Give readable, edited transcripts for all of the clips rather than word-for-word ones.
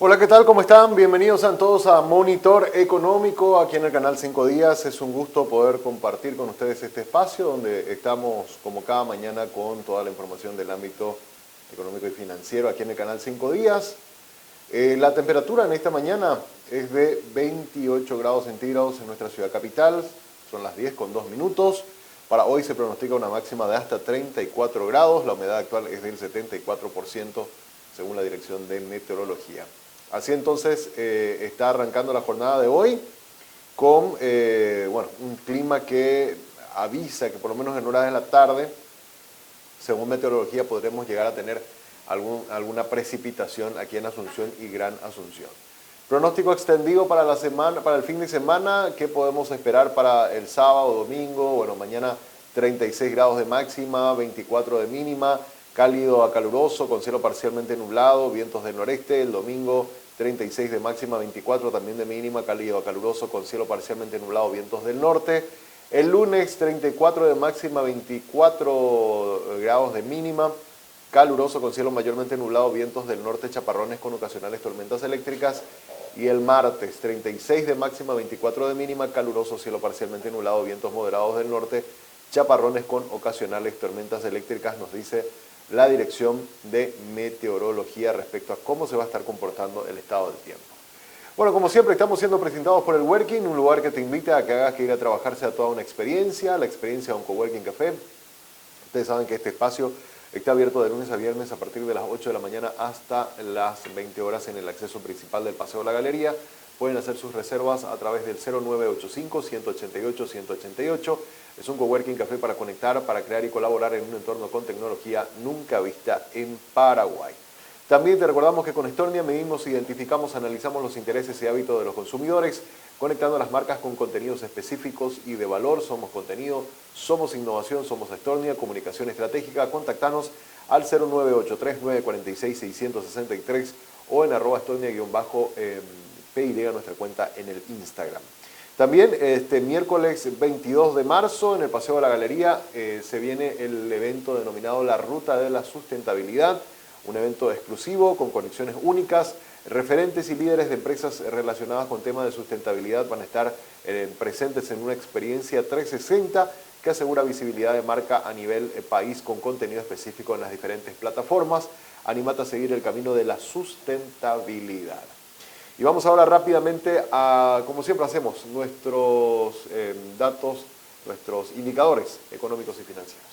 Hola, ¿qué tal? ¿Cómo están? Bienvenidos a todos a Monitor Económico, aquí en el canal 5 Días. Es un gusto poder compartir con ustedes este espacio donde estamos como cada mañana con toda la información del ámbito económico y financiero aquí en el canal 5 Días. La temperatura en esta mañana es de 28 grados centígrados en nuestra ciudad capital, son las 10:02. Para hoy se pronostica una máxima de hasta 34 grados, la humedad actual es del 74% según la Dirección de Meteorología. Así entonces está arrancando la jornada de hoy con un clima que avisa que por lo menos en horas de la tarde, según meteorología, podremos llegar a tener alguna precipitación aquí en Asunción y Gran Asunción. Pronóstico extendido para la semana, para el fin de semana. ¿Qué podemos esperar para el sábado, domingo? Bueno, mañana 36 grados de máxima, 24 de mínima, cálido a caluroso con cielo parcialmente nublado, vientos del noreste. El domingo 36 de máxima, 24 también de mínima, cálido a caluroso con cielo parcialmente nublado, vientos del norte. El lunes 34 de máxima, 24 grados de mínima, caluroso con cielo mayormente nublado, vientos del norte, chaparrones con ocasionales tormentas eléctricas. Y el martes 36 de máxima, 24 de mínima, caluroso, cielo parcialmente nublado, vientos moderados del norte, chaparrones con ocasionales tormentas eléctricas, nos dice la Dirección de Meteorología respecto a cómo se va a estar comportando el estado del tiempo. Bueno, como siempre, estamos siendo presentados por el Working, un lugar que te invita a que hagas que ir a trabajar sea toda una experiencia, la experiencia de un Coworking Café. Ustedes saben que este espacio está abierto de lunes a viernes a partir de las 8 de la mañana hasta las 20 horas en el acceso principal del Paseo de la Galería. Pueden hacer sus reservas a través del 0985-188-188. Es un coworking café para conectar, para crear y colaborar en un entorno con tecnología nunca vista en Paraguay. También te recordamos que con Stornia medimos, identificamos, analizamos los intereses y hábitos de los consumidores, conectando las marcas con contenidos específicos y de valor. Somos contenido, somos innovación, somos Stornia, comunicación estratégica. Contactanos al 0983-946-663 o en @Stornia_PY, nuestra cuenta en el Instagram. También este miércoles 22 de marzo en el Paseo de la Galería se viene el evento denominado La Ruta de la Sustentabilidad, un evento exclusivo con conexiones únicas. Referentes y líderes de empresas relacionadas con temas de sustentabilidad van a estar presentes en una experiencia 360 que asegura visibilidad de marca a nivel país con contenido específico en las diferentes plataformas. Anímate a seguir el camino de la sustentabilidad. Y vamos ahora rápidamente a, como siempre hacemos, nuestros datos, nuestros indicadores económicos y financieros.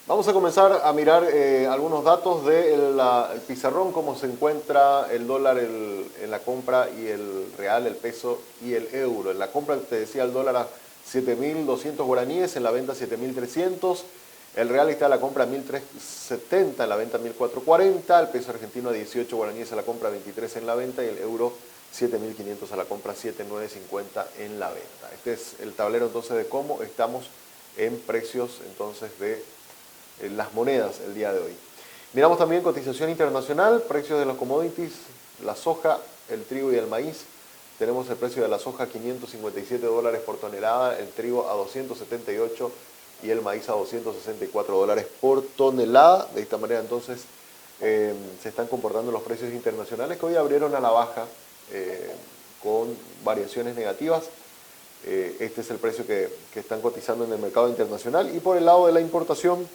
Vamos a comenzar a mirar algunos datos del pizarrón, cómo se encuentra el dólar en la compra y el real, el peso y el euro. En la compra te decía el dólar a 7.200 guaraníes, en la venta 7.300. El real está a la compra a 1.370, en la venta 1.440. El peso argentino a 18 guaraníes a la compra, 23 en la venta. Y el euro 7.500 a la compra, 7.950 en la venta. Este es el tablero entonces de cómo estamos en precios entonces de las monedas el día de hoy. Miramos también cotización internacional, precios de los commodities, la soja, el trigo y el maíz. Tenemos el precio de la soja a $557 por tonelada, el trigo a 278 y el maíz a $264 por tonelada. De esta manera entonces se están comportando los precios internacionales que hoy abrieron a la baja con variaciones negativas. Este es el precio que están cotizando en el mercado internacional. Y por el lado de la importación,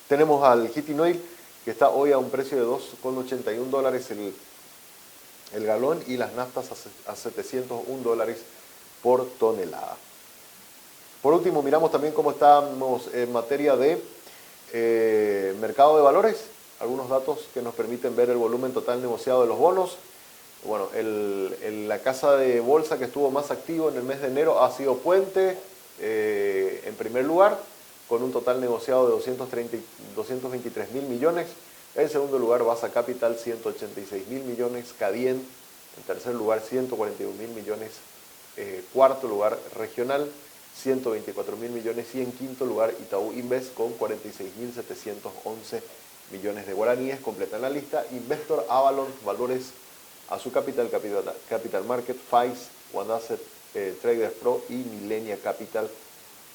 tenemos al heating oil, que está hoy a un precio de $2,81 el galón, y las naftas a $701 por tonelada. Por último, miramos también cómo estamos en materia de mercado de valores, algunos datos que nos permiten ver el volumen total negociado de los bonos. Bueno, la casa de bolsa que estuvo más activo en el mes de enero ha sido Puente, en primer lugar, con un total negociado de 223.000 millones. En segundo lugar, Basa Capital, 186.000 millones. Cadien, en tercer lugar, 141.000 millones. Cuarto lugar, Regional, 124.000 millones. Y en quinto lugar, Itaú Invest, con 46.711 millones de guaraníes. Completan la lista. Investor, Avalon, Valores, Azu Capital, Capital Market, FAIS, One Asset, Traders Pro y Millenia Capital.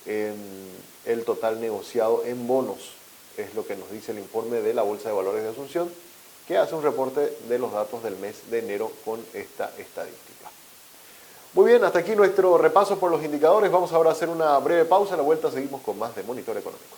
El total negociado en bonos es lo que nos dice el informe de la Bolsa de Valores de Asunción, que hace un reporte de los datos del mes de enero con esta estadística. Muy bien, hasta aquí nuestro repaso por los indicadores. Vamos ahora a hacer una breve pausa. A la vuelta seguimos con más de Monitor Económico.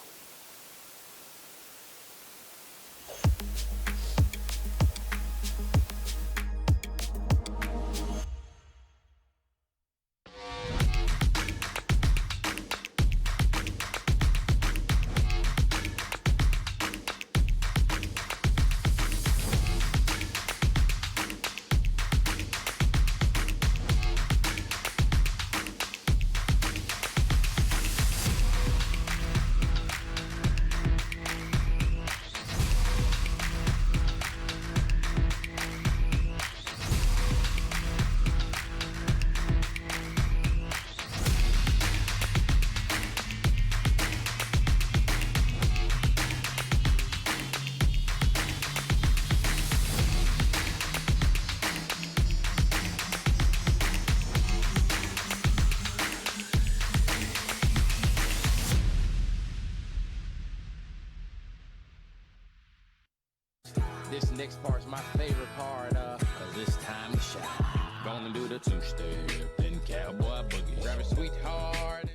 This next part's my favorite part, cause it's time to shine. Gonna do the two-step, then cowboy boogie. Grab a sweetheart.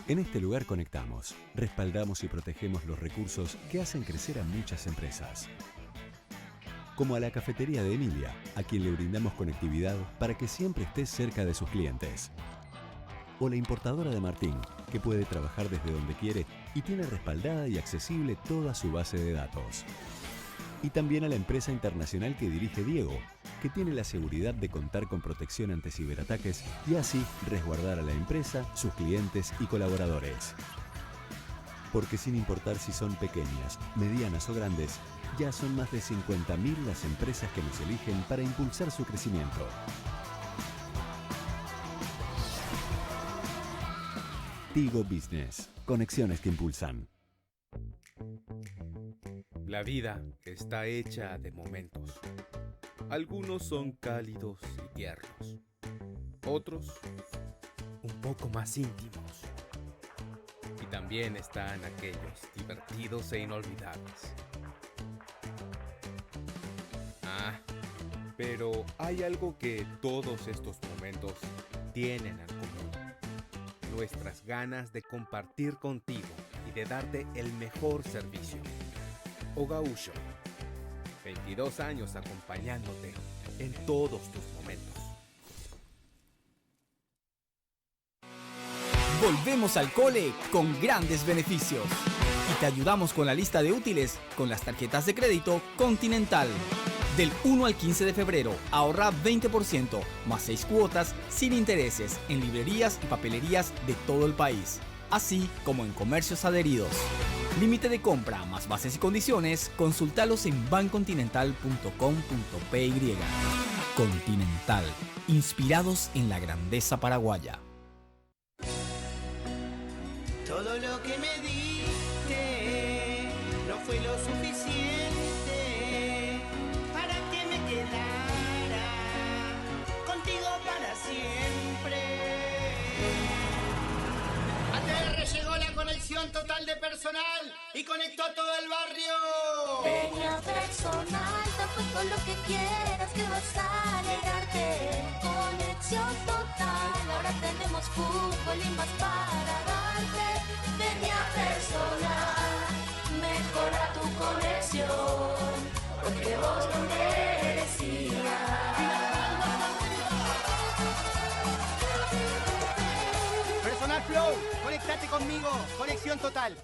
En este lugar conectamos, respaldamos y protegemos los recursos que hacen crecer a muchas empresas. Como a la cafetería de Emilia, a quien le brindamos conectividad para que siempre esté cerca de sus clientes. O la importadora de Martín, que puede trabajar desde donde quiere y tiene respaldada y accesible toda su base de datos. Y también a la empresa internacional que dirige Diego, que tiene la seguridad de contar con protección ante ciberataques y así resguardar a la empresa, sus clientes y colaboradores. Porque sin importar si son pequeñas, medianas o grandes, ya son más de 50.000 las empresas que nos eligen para impulsar su crecimiento. Tigo Business. Conexiones que impulsan. La vida está hecha de momentos. Algunos son cálidos y tiernos. Otros, un poco más íntimos. Y también están aquellos divertidos e inolvidables. Pero hay algo que todos estos momentos tienen en común. Nuestras ganas de compartir contigo y de darte el mejor servicio. Ogausho, 22 años acompañándote en todos tus momentos. Volvemos al cole con grandes beneficios y te ayudamos con la lista de útiles con las tarjetas de crédito Continental. Del 1 al 15 de febrero, ahorra 20% más 6 cuotas sin intereses en librerías y papelerías de todo el país, así como en comercios adheridos. Límite de compra más bases y condiciones, consultalos en bancontinental.com.py. Continental, inspirados en la grandeza paraguaya. Todo lo que me diste no fue lo suficiente para que me quedara contigo para siempre. ATR llegó la conexión total de personal y conectó a todo el barrio. Peña Personal, tampoco lo que quieras que vas a alegrarte. Conexión total, ahora tenemos fútbol y más para darte. Peña Personal, mejora tu conexión, porque vos lo merecías. Personal Flow, conéctate conmigo, conexión total.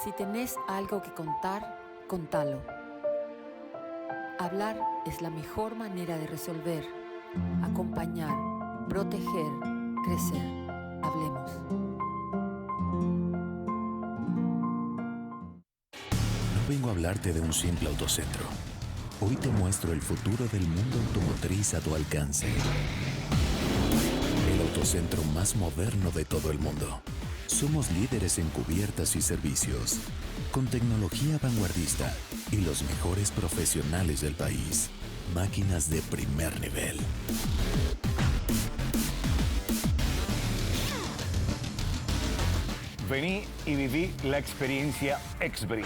Si tenés algo que contar, contalo. Hablar es la mejor manera de resolver, acompañar, proteger, crecer. Hablemos. No vengo a hablarte de un simple autocentro. Hoy te muestro el futuro del mundo automotriz a tu alcance. El autocentro más moderno de todo el mundo. Somos líderes en cubiertas y servicios, con tecnología vanguardista y los mejores profesionales del país. Máquinas de primer nivel. Vení y viví la experiencia Exbri.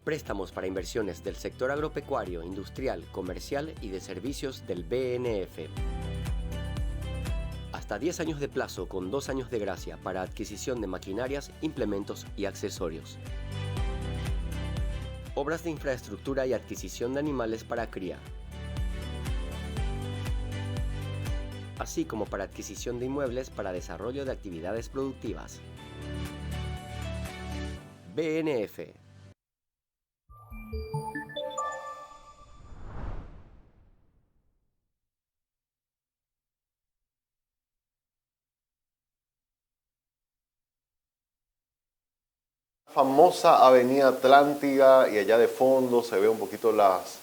Préstamos para inversiones del sector agropecuario, industrial, comercial y de servicios del BNF. Hasta 10 años de plazo con 2 años de gracia para adquisición de maquinarias, implementos y accesorios. Obras de infraestructura y adquisición de animales para cría. Así como para adquisición de inmuebles para desarrollo de actividades productivas. BNF. Famosa Avenida Atlántida, y allá de fondo se ve un poquito las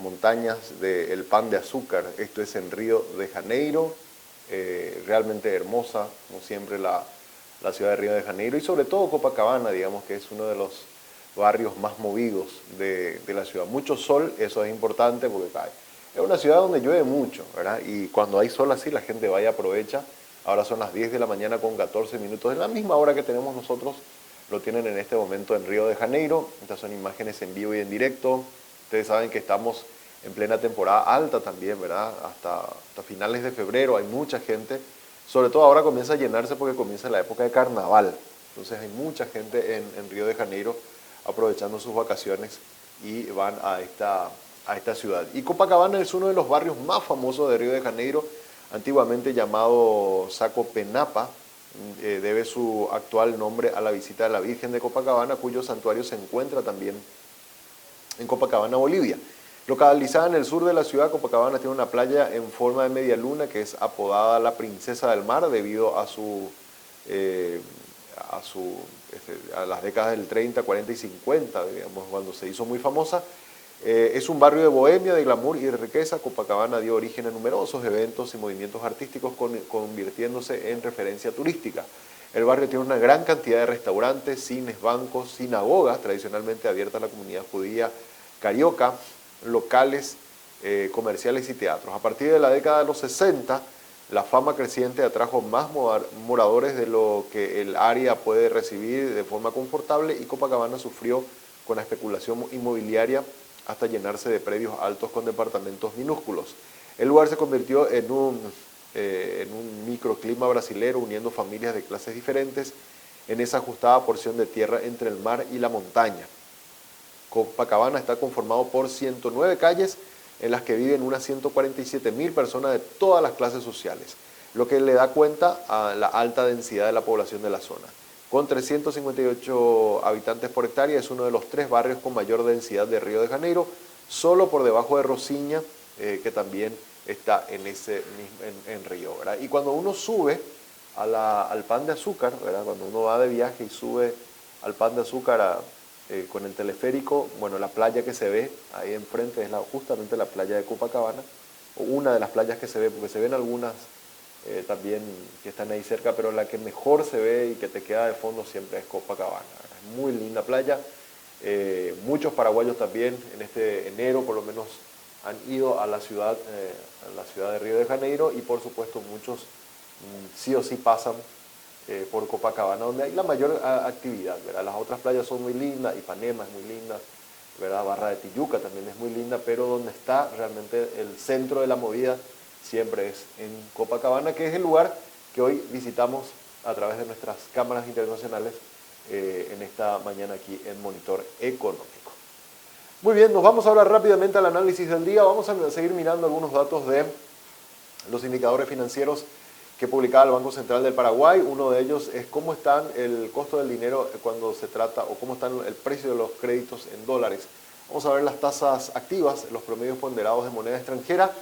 montañas del Pan de Azúcar. Esto es en Río de Janeiro, realmente hermosa, como siempre, la ciudad de Río de Janeiro, y sobre todo Copacabana, digamos que es uno de los barrios más movidos de la ciudad. Mucho sol, eso es importante porque es una ciudad donde llueve mucho, ¿verdad? Y cuando hay sol así, la gente va y aprovecha. Ahora son las 10 de la mañana con 14 minutos, en la misma hora que tenemos nosotros. Lo tienen en este momento en Río de Janeiro. Estas son imágenes en vivo y en directo. Ustedes saben que estamos en plena temporada alta también, ¿verdad? Hasta finales de febrero hay mucha gente. Sobre todo ahora comienza a llenarse porque comienza la época de carnaval. Entonces hay mucha gente en Río de Janeiro aprovechando sus vacaciones y van a esta ciudad. Y Copacabana es uno de los barrios más famosos de Río de Janeiro, antiguamente llamado Sacopenapa. Debe su actual nombre a la visita de la Virgen de Copacabana, cuyo santuario se encuentra también en Copacabana, Bolivia. Localizada en el sur de la ciudad, Copacabana tiene una playa en forma de media luna que es apodada la Princesa del Mar debido a las décadas del 30, 40 y 50, digamos, cuando se hizo muy famosa. Es un barrio de bohemia, de glamour y de riqueza. Copacabana dio origen a numerosos eventos y movimientos artísticos, convirtiéndose en referencia turística. El barrio tiene una gran cantidad de restaurantes, cines, bancos, sinagogas, tradicionalmente abiertas a la comunidad judía carioca, locales comerciales y teatros. A partir de la década de los 60, la fama creciente atrajo más moradores de lo que el área puede recibir de forma confortable, y Copacabana sufrió con la especulación inmobiliaria hasta llenarse de predios altos con departamentos minúsculos. El lugar se convirtió en un microclima brasilero, uniendo familias de clases diferentes en esa ajustada porción de tierra entre el mar y la montaña. Copacabana está conformado por 109 calles en las que viven unas 147.000 personas de todas las clases sociales, lo que le da cuenta a la alta densidad de la población de la zona. Con 358 habitantes por hectárea, es uno de los 3 barrios con mayor densidad de Río de Janeiro, solo por debajo de Rocinha, que también está en Río, ¿verdad? Y cuando uno sube al Pan de Azúcar, ¿verdad? Cuando uno va de viaje y sube al Pan de Azúcar con el teleférico, bueno, la playa que se ve ahí enfrente es justamente la playa de Copacabana, o una de las playas que se ve, porque se ven algunas también que están ahí cerca, pero la que mejor se ve y que te queda de fondo siempre es Copacabana. Es muy linda playa. Muchos paraguayos también en este enero por lo menos han ido a la ciudad de Río de Janeiro, y por supuesto muchos sí o sí pasan por Copacabana, donde hay la mayor actividad, ¿verdad? Las otras playas son muy lindas, Ipanema es muy linda, ¿verdad? Barra de Tijuca también es muy linda, pero donde está realmente el centro de la movida siempre es en Copacabana, que es el lugar que hoy visitamos a través de nuestras cámaras internacionales en esta mañana aquí en Monitor Económico. Muy bien, nos vamos ahora rápidamente al análisis del día. Vamos a seguir mirando algunos datos de los indicadores financieros que publicaba el Banco Central del Paraguay. Uno de ellos es cómo están el costo del dinero cuando se trata, o cómo están el precio de los créditos en dólares. Vamos a ver las tasas activas, los promedios ponderados de moneda extranjera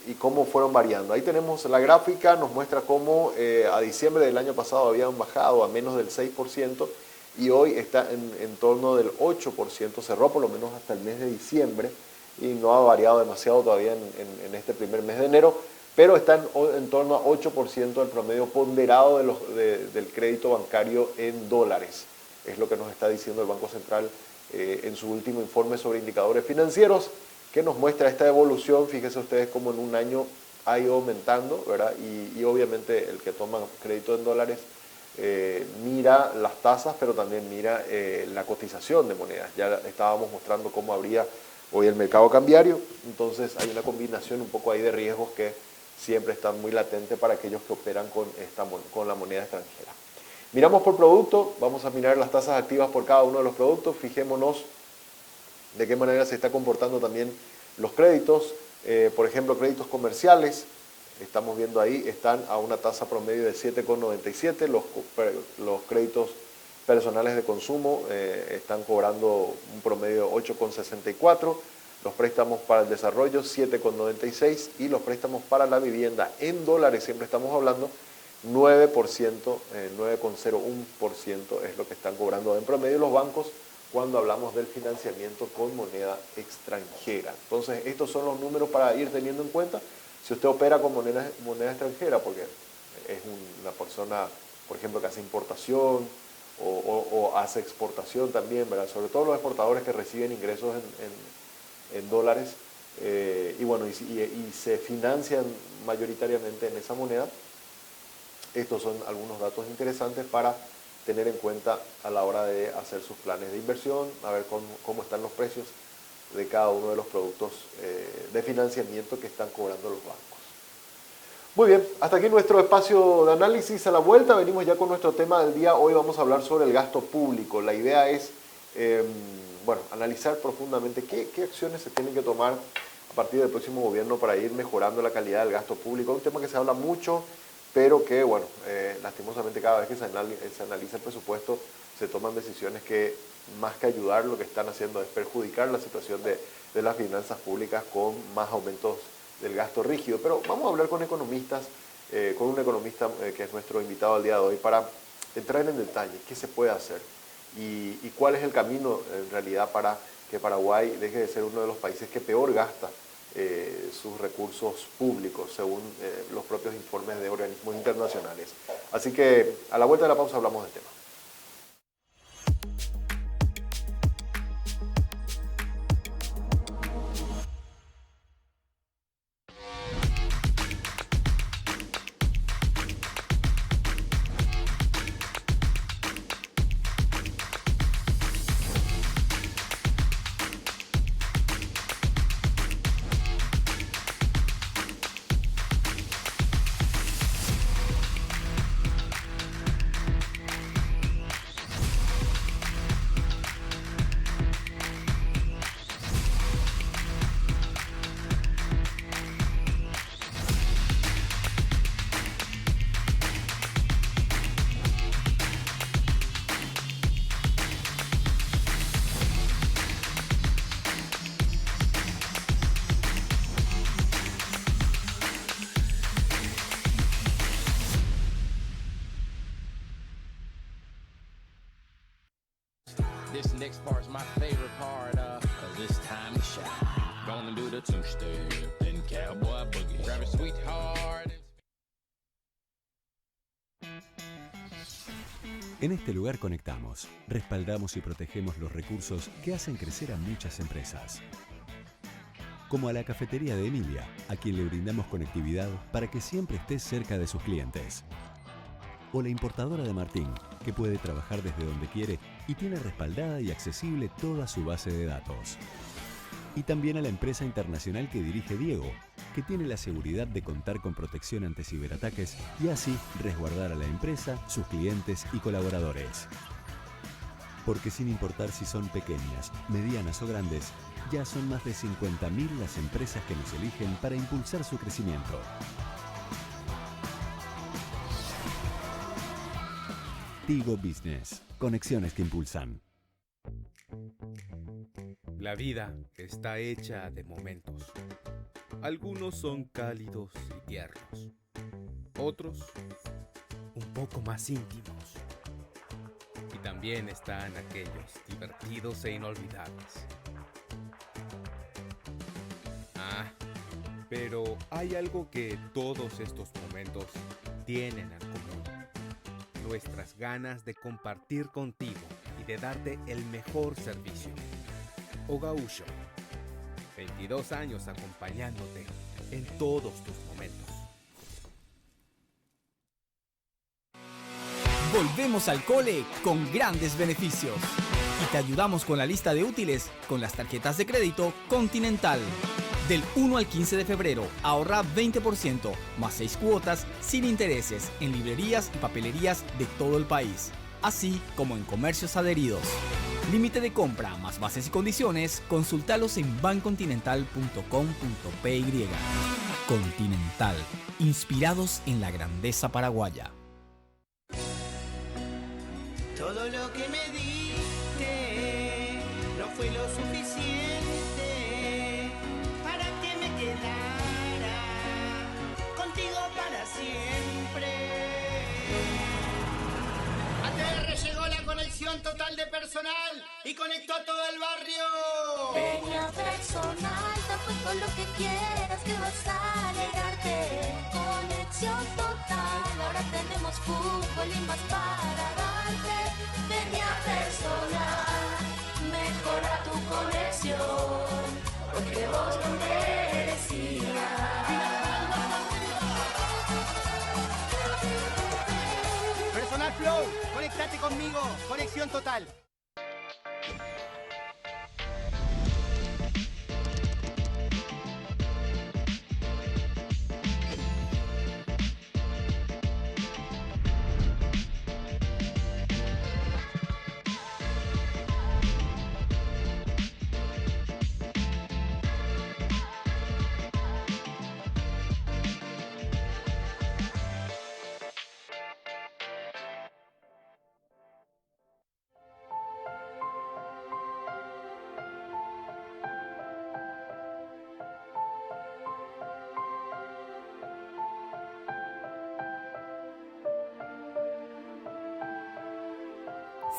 y cómo fueron variando. Ahí tenemos la gráfica, nos muestra cómo a diciembre del año pasado habían bajado a menos del 6% y hoy está en torno del 8%, cerró por lo menos hasta el mes de diciembre y no ha variado demasiado todavía en este primer mes de enero, pero está en torno a 8% el promedio ponderado del crédito bancario en dólares. Es lo que nos está diciendo el Banco Central en su último informe sobre indicadores financieros, que nos muestra esta evolución. Fíjense ustedes cómo en un año ha ido aumentando, ¿verdad? Y obviamente el que toma crédito en dólares mira las tasas, pero también mira la cotización de monedas. Ya estábamos mostrando cómo abría hoy el mercado cambiario, entonces hay una combinación un poco ahí de riesgos que siempre están muy latentes para aquellos que operan con la moneda extranjera. Miramos por producto, vamos a mirar las tasas activas por cada uno de los productos, fijémonos de qué manera se está comportando también los créditos. Por ejemplo, créditos comerciales, estamos viendo ahí, están a una tasa promedio de 7,97, los créditos personales de consumo están cobrando un promedio de 8,64, los préstamos para el desarrollo 7,96 y los préstamos para la vivienda en dólares, siempre estamos hablando, 9%, 9,01% es lo que están cobrando en promedio los bancos cuando hablamos del financiamiento con moneda extranjera. Entonces, estos son los números para ir teniendo en cuenta si usted opera con moneda extranjera, porque es una persona, por ejemplo, que hace importación o hace exportación también, ¿verdad? Sobre todo los exportadores que reciben ingresos en dólares y se financian mayoritariamente en esa moneda. Estos son algunos datos interesantes para tener en cuenta a la hora de hacer sus planes de inversión, a ver cómo están los precios de cada uno de los productos de financiamiento que están cobrando los bancos. Muy bien, hasta aquí nuestro espacio de análisis. A la vuelta venimos ya con nuestro tema del día. Hoy vamos a hablar sobre el gasto público. La idea es analizar profundamente qué acciones se tienen que tomar a partir del próximo gobierno para ir mejorando la calidad del gasto público. Es un tema que se habla mucho, pero que, lastimosamente cada vez que se analiza el presupuesto se toman decisiones que, más que ayudar, lo que están haciendo es perjudicar la situación de las finanzas públicas con más aumentos del gasto rígido. Pero vamos a hablar con economistas, con un economista que es nuestro invitado al día de hoy, para entrar en detalle qué se puede hacer y cuál es el camino en realidad para que Paraguay deje de ser uno de los países que peor gasta sus recursos públicos, según los propios informes de organismos internacionales. Así que a la vuelta de la pausa hablamos del tema. This next part's my favorite part, 'cause it's time to shine. Gonna do the two-step, then cowboy boogie. Grab a sweetheart. En este lugar conectamos, respaldamos y protegemos los recursos que hacen crecer a muchas empresas. Como a la cafetería de Emilia, a quien le brindamos conectividad para que siempre esté cerca de sus clientes. O la importadora de Martín, que puede trabajar desde donde quiere y tiene respaldada y accesible toda su base de datos. Y también a la empresa internacional que dirige Diego, que tiene la seguridad de contar con protección ante ciberataques y así resguardar a la empresa, sus clientes y colaboradores. Porque sin importar si son pequeñas, medianas o grandes, ya son más de 50.000 las empresas que nos eligen para impulsar su crecimiento. Tigo Business. Conexiones que impulsan. La vida está hecha de momentos. Algunos son cálidos y tiernos. Otros, un poco más íntimos. Y también están aquellos divertidos e inolvidables. Pero hay algo que todos estos momentos tienen en común. Nuestras ganas de compartir contigo y de darte el mejor servicio. Ogausho, 22 años acompañándote en todos tus momentos. Volvemos al cole con grandes beneficios. Y te ayudamos con la lista de útiles con las tarjetas de crédito Continental. Del 1 al 15 de febrero, ahorra 20%, más 6 cuotas sin intereses en librerías y papelerías de todo el país, así como en comercios adheridos. Límite de compra más bases y condiciones, consultalos en bancontinental.com.py. Continental, inspirados en la grandeza paraguaya. Todo lo que me diste no fue lo suficiente para que me quedara contigo para siempre. ATR llegó la conexión total de personal y conectó a todo el barrio. Peña Personal, te apuesto lo que quieras que vas a alegrarte. Conexión total, ahora tenemos fútbol y más para darte. Peña Personal, mejora tu conexión, porque vos lo merecías. Personal Flow, conéctate conmigo, conexión total.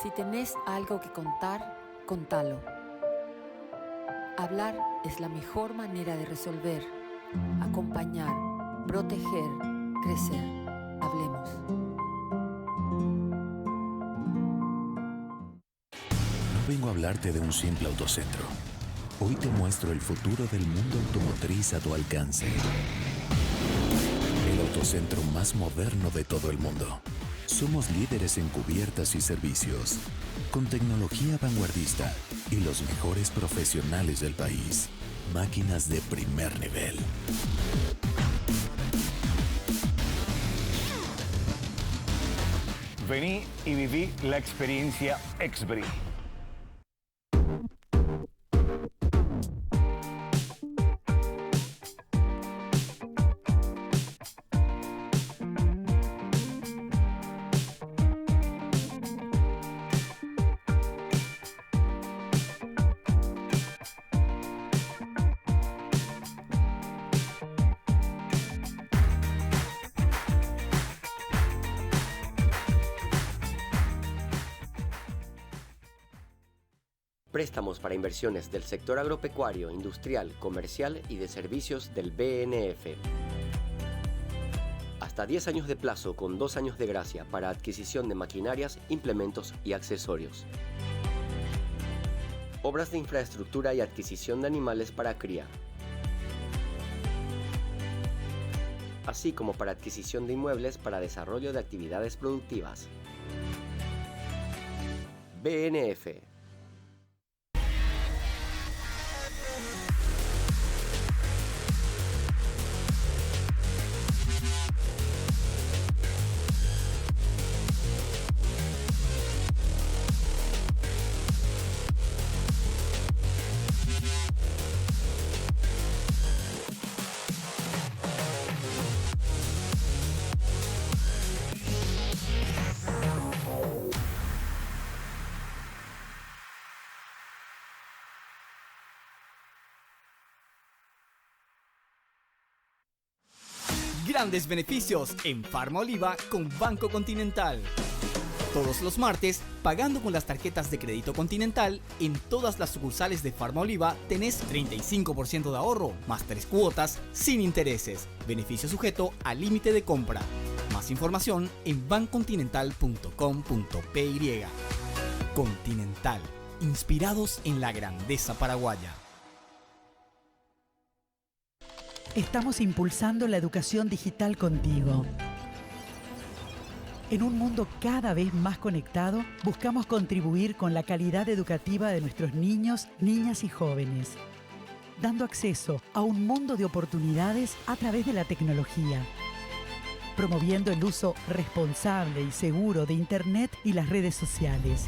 Si tenés algo que contar, contalo. Hablar es la mejor manera de resolver, acompañar, proteger, crecer. Hablemos. No vengo a hablarte de un simple autocentro. Hoy te muestro el futuro del mundo automotriz a tu alcance. El autocentro más moderno de todo el mundo. Somos líderes en cubiertas y servicios, con tecnología vanguardista y los mejores profesionales del país. Máquinas de primer nivel. Vení y viví la experiencia Exbri. Préstamos para inversiones del sector agropecuario, industrial, comercial y de servicios del BNF. Hasta 10 años de plazo con 2 años de gracia para adquisición de maquinarias, implementos y accesorios. Obras de infraestructura y adquisición de animales para cría. así como para adquisición de inmuebles para desarrollo de actividades productivas. BNF. Grandes beneficios en Farmaoliva con Banco Continental. Todos los martes, pagando con las tarjetas de crédito Continental, en todas las sucursales de Farmaoliva tenés 35% de ahorro, más 3 cuotas, sin intereses. Beneficio sujeto al límite de compra. Más información en bancontinental.com.py. Continental, inspirados en la grandeza paraguaya. Estamos impulsando la educación digital contigo. En un mundo cada vez más conectado, buscamos contribuir con la calidad educativa de nuestros niños, niñas y jóvenes, dando acceso a un mundo de oportunidades a través de la tecnología, promoviendo el uso responsable y seguro de Internet y las redes sociales,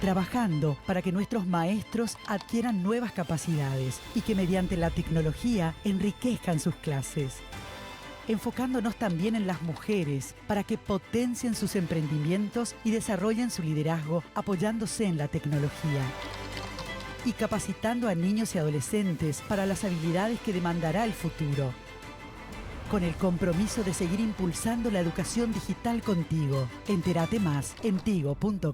trabajando para que nuestros maestros adquieran nuevas capacidades y que mediante la tecnología enriquezcan sus clases. Enfocándonos también en las mujeres para que potencien sus emprendimientos y desarrollen su liderazgo apoyándose en la tecnología. Y capacitando a niños y adolescentes para las habilidades que demandará el futuro. Con el compromiso de seguir impulsando la educación digital contigo. Entérate más en tigo.com.py.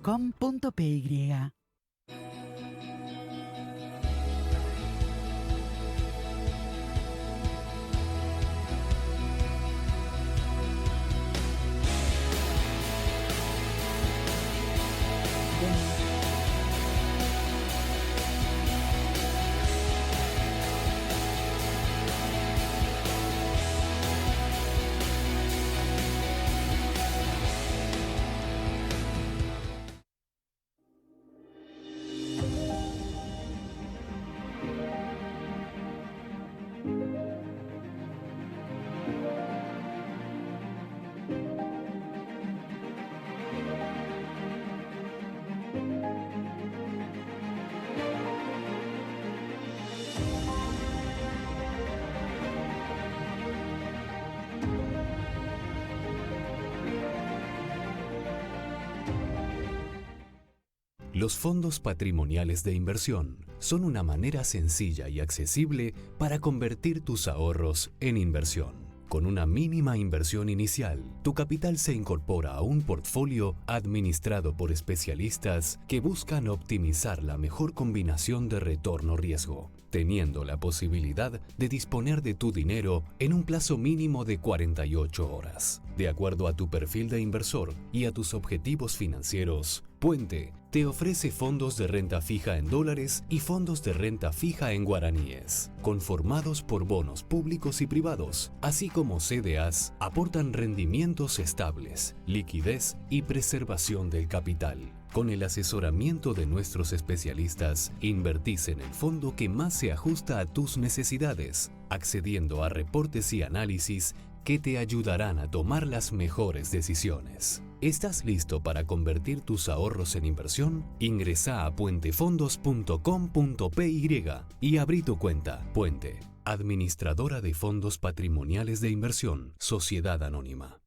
Los fondos patrimoniales de inversión son una manera sencilla y accesible para convertir tus ahorros en inversión. Con una mínima inversión inicial, tu capital se incorpora a un portfolio administrado por especialistas que buscan optimizar la mejor combinación de retorno-riesgo, teniendo la posibilidad de disponer de tu dinero en un plazo mínimo de 48 horas. De acuerdo a tu perfil de inversor y a tus objetivos financieros, Puente te ofrece fondos de renta fija en dólares y fondos de renta fija en guaraníes, conformados por bonos públicos y privados, así como CDAs, aportan rendimientos estables, liquidez y preservación del capital. Con el asesoramiento de nuestros especialistas, invertís en el fondo que más se ajusta a tus necesidades, accediendo a reportes y análisis que te ayudarán a tomar las mejores decisiones. ¿Estás listo para convertir tus ahorros en inversión? Ingresa a puentefondos.com.py y abrí tu cuenta. Puente, administradora de fondos patrimoniales de inversión, Sociedad Anónima.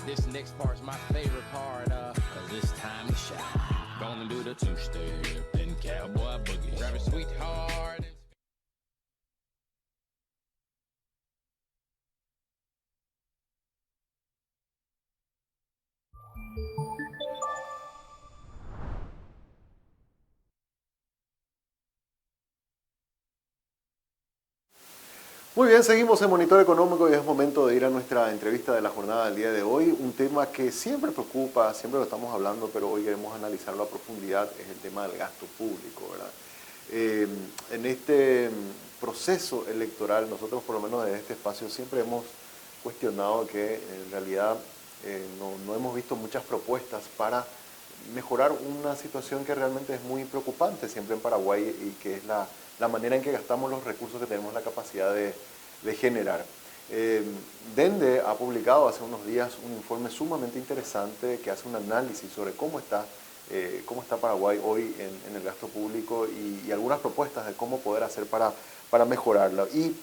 This next part's my favorite part, cause it's time to shine. Gonna do the two-step, then cowboy boogie. Grab a sweetheart. Muy bien, seguimos en Monitor Económico y es momento de ir a nuestra entrevista de la jornada del día de hoy. Un tema que siempre preocupa, siempre lo estamos hablando, pero hoy queremos analizarlo a profundidad, es el tema del gasto público, ¿verdad? En este proceso electoral, nosotros por lo menos desde este espacio siempre hemos cuestionado que en realidad no hemos visto muchas propuestas para mejorar una situación que realmente es muy preocupante siempre en Paraguay y que es la manera en que gastamos los recursos que tenemos la capacidad de generar. Dende ha publicado hace unos días un informe sumamente interesante que hace un análisis sobre cómo está Paraguay hoy en el gasto público y algunas propuestas de cómo poder hacer para mejorarlo. Y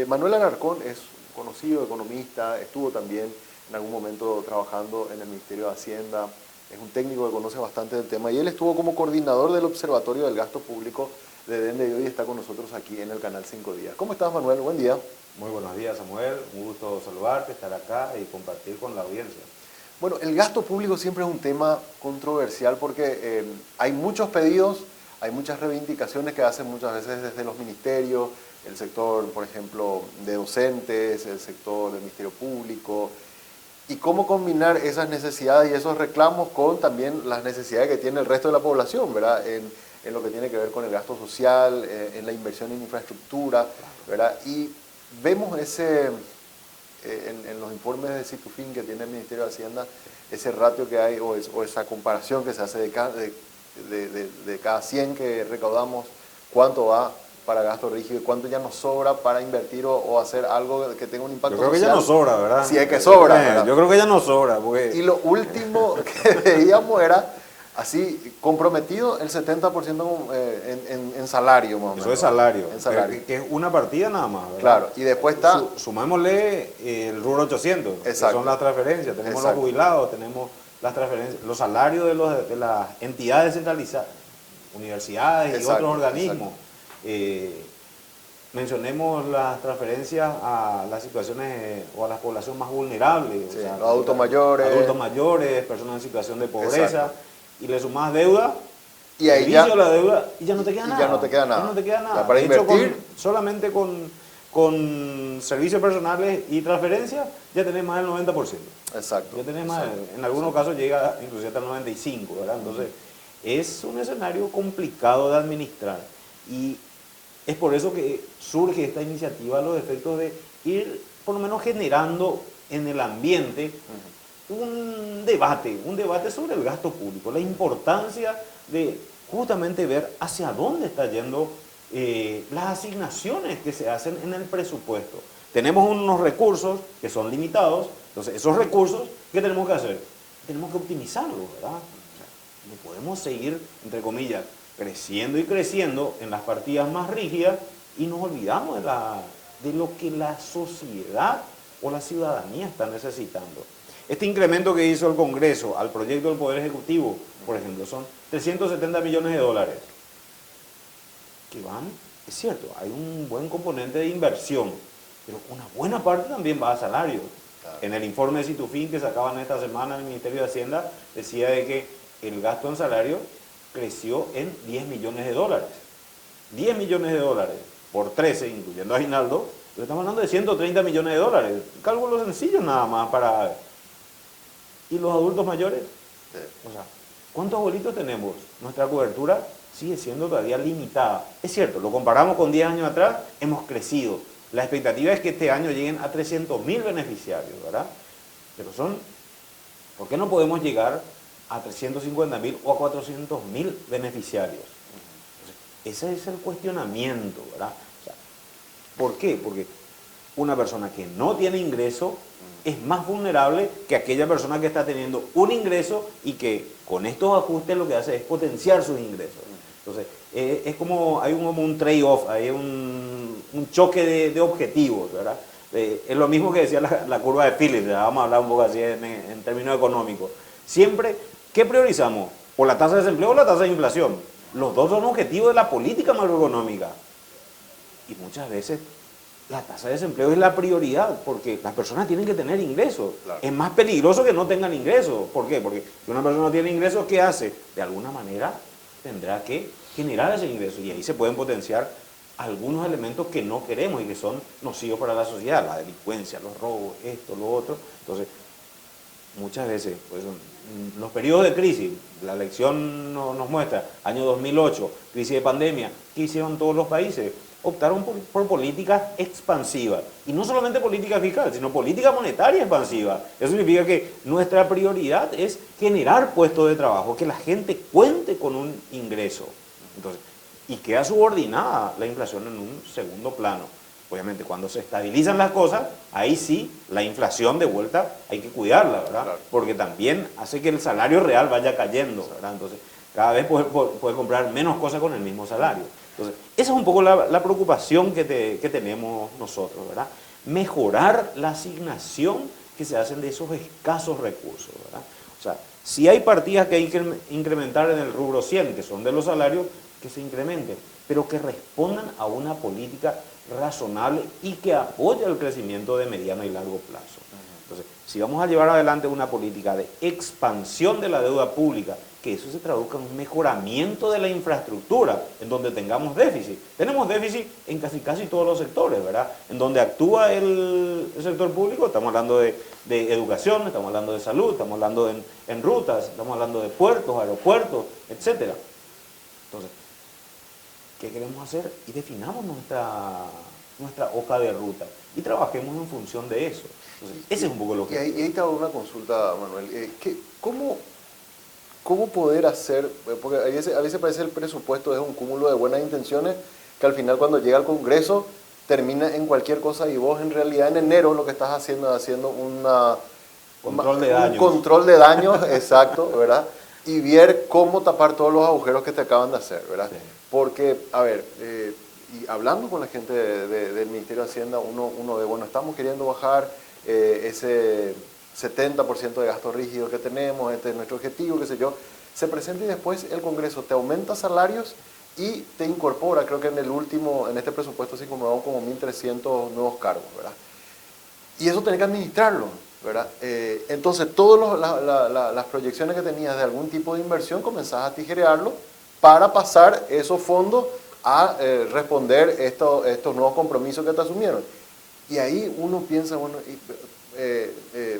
Manuel Alarcón es conocido economista, estuvo también en algún momento trabajando en el Ministerio de Hacienda, es un técnico que conoce bastante del tema y él estuvo como coordinador del Observatorio del Gasto Público de Dende y hoy está con nosotros aquí en el canal 5 Días. ¿Cómo estás, Manuel? Buen día. Muy buenos días, Samuel. Un gusto saludarte, estar acá y compartir con la audiencia. Bueno, el gasto público siempre es un tema controversial porque hay muchos pedidos, hay muchas reivindicaciones que hacen muchas veces desde los ministerios, el sector, por ejemplo, de docentes, el sector del Ministerio Público, y cómo combinar esas necesidades y esos reclamos con también las necesidades que tiene el resto de la población, ¿verdad? En lo que tiene que ver con el gasto social, en la inversión en infraestructura, ¿verdad? Y vemos en los informes de Situfin que tiene el Ministerio de Hacienda, ese ratio que hay o esa comparación que se hace de cada 100 que recaudamos, cuánto va para gasto rígido y cuánto ya nos sobra para invertir o hacer algo que tenga un impacto social. Yo creo que ya nos sobra, ¿verdad? Si es que sobra, ¿verdad? Yo creo que ya nos sobra. Porque... Y lo último que veíamos era así, comprometido el 70% en salario, más o menos. Eso es salario. En salario. Que es una partida nada más, ¿verdad? Claro, y después está... Sumémosle el rubro 800, exacto, que son las transferencias. Tenemos exacto, los jubilados, tenemos las transferencias, los salarios de las entidades centralizadas, universidades exacto, y otros organismos. Mencionemos las transferencias a las situaciones o a la población más vulnerable. Sí, o sea, los adultos mayores, personas en situación de pobreza. Exacto. Y le sumás deuda, y ahí ya, la deuda, y ya no te queda nada. Ya no te queda nada. Ya no te queda nada. Ya para de invertir, hecho, solamente con servicios personales y transferencias ya tenés más del 90%. Exacto. Ya tenés más, en algunos casos llega inclusive hasta el 95%, ¿verdad? Entonces, es un escenario complicado de administrar. Y es por eso que surge esta iniciativa a los efectos de ir, por lo menos, generando en el ambiente un debate sobre el gasto público, la importancia de justamente ver hacia dónde está yendo las asignaciones que se hacen en el presupuesto. Tenemos unos recursos que son limitados, entonces esos recursos, ¿qué tenemos que hacer? Tenemos que optimizarlos, ¿verdad? O sea, no podemos seguir, entre comillas, creciendo y creciendo en las partidas más rígidas y nos olvidamos de lo que la sociedad o la ciudadanía está necesitando. Este incremento que hizo el Congreso al proyecto del Poder Ejecutivo, por ejemplo, son 370 millones de dólares. Que van, es cierto, hay un buen componente de inversión, pero una buena parte también va a salario. Claro. En el informe de Situfin que sacaban esta semana el Ministerio de Hacienda, decía de que el gasto en salario creció en 10 millones de dólares. 10 millones de dólares por 13, incluyendo aguinaldo, pero estamos hablando de 130 millones de dólares. Cálculo sencillo nada más para... ¿Y los adultos mayores? Sí. O sea, ¿cuántos abuelitos tenemos? Nuestra cobertura sigue siendo todavía limitada. Es cierto, lo comparamos con 10 años atrás, hemos crecido. La expectativa es que este año lleguen a 300.000 beneficiarios, ¿verdad? Pero ¿por qué no podemos llegar a 350.000 o a 400.000 beneficiarios? Entonces, ese es el cuestionamiento, ¿verdad? O sea, ¿por qué? Porque una persona que no tiene ingreso es más vulnerable que aquella persona que está teniendo un ingreso y que con estos ajustes lo que hace es potenciar sus ingresos. Entonces, es como, hay como un trade-off, hay un choque de objetivos, ¿verdad? Es lo mismo que decía la curva de Phillips, vamos a hablar un poco así en términos económicos. Siempre, ¿qué priorizamos? ¿O la tasa de desempleo o la tasa de inflación? Los dos son objetivos de la política macroeconómica. Y muchas veces la tasa de desempleo es la prioridad, porque las personas tienen que tener ingresos. Claro. Es más peligroso que no tengan ingresos. ¿Por qué? Porque si una persona no tiene ingresos, ¿qué hace? De alguna manera tendrá que generar ese ingreso. Y ahí se pueden potenciar algunos elementos que no queremos y que son nocivos para la sociedad. La delincuencia, los robos, esto, lo otro. Entonces, muchas veces, pues, los periodos de crisis, la lección nos muestra, año 2008, crisis de pandemia, ¿qué hicieron todos los países? Optaron por políticas expansivas. Y no solamente política fiscal, sino política monetaria expansiva. Eso significa que nuestra prioridad es generar puestos de trabajo, que la gente cuente con un ingreso. Entonces, y queda subordinada la inflación en un segundo plano. Obviamente, cuando se estabilizan las cosas, ahí sí, la inflación de vuelta hay que cuidarla, ¿verdad? Claro. Porque también hace que el salario real vaya cayendo, ¿verdad? Entonces, cada vez puede comprar menos cosas con el mismo salario. Entonces, esa es un poco la preocupación que tenemos nosotros, ¿verdad? Mejorar la asignación que se hacen de esos escasos recursos, ¿verdad? O sea, si hay partidas que hay que incrementar en el rubro 100, que son de los salarios, que se incrementen, pero que respondan a una política razonable y que apoye el crecimiento de mediano y largo plazo. Entonces, si vamos a llevar adelante una política de expansión de la deuda pública, que eso se traduzca en un mejoramiento de la infraestructura, en donde tengamos déficit. Tenemos déficit en casi todos los sectores, ¿verdad? En donde actúa el sector público, estamos hablando de educación, estamos hablando de salud, estamos hablando en rutas, estamos hablando de puertos, aeropuertos, etc. Entonces, ¿qué queremos hacer? Y definamos nuestra hoja de ruta y trabajemos en función de eso. Entonces, ese es un poco lo que... Y ahí te hago una consulta, Manuel. ¿Cómo poder hacer? Porque a veces parece el presupuesto es un cúmulo de buenas intenciones que al final cuando llega al Congreso termina en cualquier cosa y vos en realidad en enero lo que estás haciendo es un control de daños, exacto, ¿verdad? Y ver cómo tapar todos los agujeros que te acaban de hacer, ¿verdad? Sí. Porque, a ver, y hablando con la gente del Ministerio de Hacienda, uno ve, bueno, estamos queriendo bajar ese 70% de gastos rígidos que tenemos, este es nuestro objetivo, qué sé yo, se presenta y después el Congreso te aumenta salarios y te incorpora, creo que en este presupuesto se incorporaron como 1.300 nuevos cargos, ¿verdad? Y eso tenés que administrarlo, ¿verdad? Entonces, todas las proyecciones que tenías de algún tipo de inversión, comenzás a tijerearlo para pasar esos fondos a responder estos nuevos compromisos que te asumieron. Y ahí uno piensa, bueno,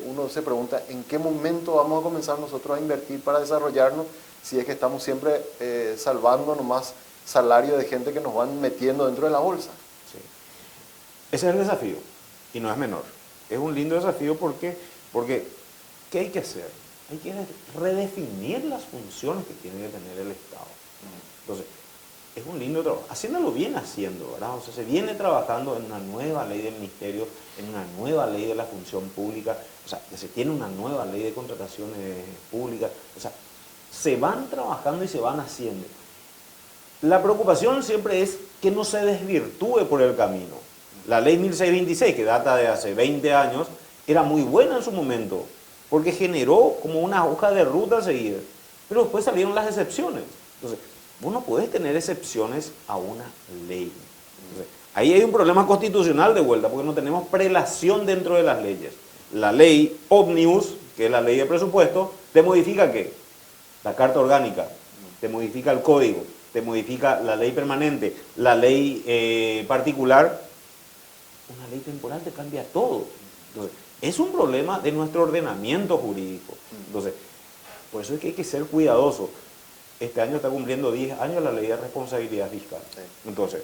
uno se pregunta, ¿en qué momento vamos a comenzar nosotros a invertir para desarrollarnos si es que estamos siempre salvando nomás salario de gente que nos van metiendo dentro de la bolsa? Sí. Ese es el desafío, y no es menor. Es un lindo desafío porque ¿qué hay que hacer? Hay que redefinir las funciones que tiene que tener el Estado. Entonces, es un lindo trabajo. Haciéndolo bien haciendo, ¿verdad? O sea, se viene trabajando en una nueva ley de ministerio, en una nueva ley de la función pública, o sea, que se tiene una nueva ley de contrataciones públicas, o sea, se van trabajando y se van haciendo. La preocupación siempre es que no se desvirtúe por el camino. La ley 1626, que data de hace 20 años, era muy buena en su momento, porque generó como una hoja de ruta a seguir, pero después salieron las excepciones. Entonces, vos no podés tener excepciones a una ley. Entonces, ahí hay un problema constitucional de vuelta, porque no tenemos prelación dentro de las leyes. La ley Omnibus, que es la ley de presupuesto, te modifica ¿qué? La Carta Orgánica, te modifica el Código, te modifica la ley permanente, la ley particular. Una ley temporal te cambia todo. Entonces, es un problema de nuestro ordenamiento jurídico. Entonces, por eso es que hay que ser cuidadoso. Este año está cumpliendo 10 años la ley de responsabilidad fiscal. Entonces,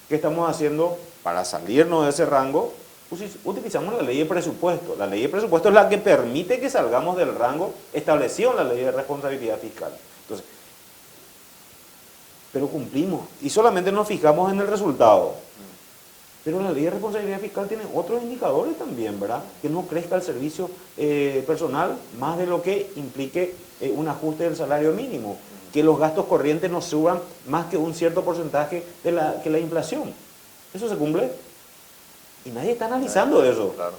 ¿qué estamos haciendo para salirnos de ese rango? Utilizamos la ley de presupuesto. La ley de presupuesto es la que permite que salgamos del rango establecido en la ley de responsabilidad fiscal. Entonces, pero cumplimos y solamente nos fijamos en el resultado. Pero la ley de responsabilidad fiscal tiene otros indicadores también, ¿verdad? Que no crezca el servicio personal más de lo que implique un ajuste del salario mínimo, que los gastos corrientes no suban más que un cierto porcentaje que la inflación. ¿Eso se cumple? Y nadie está analizando eso. Claro.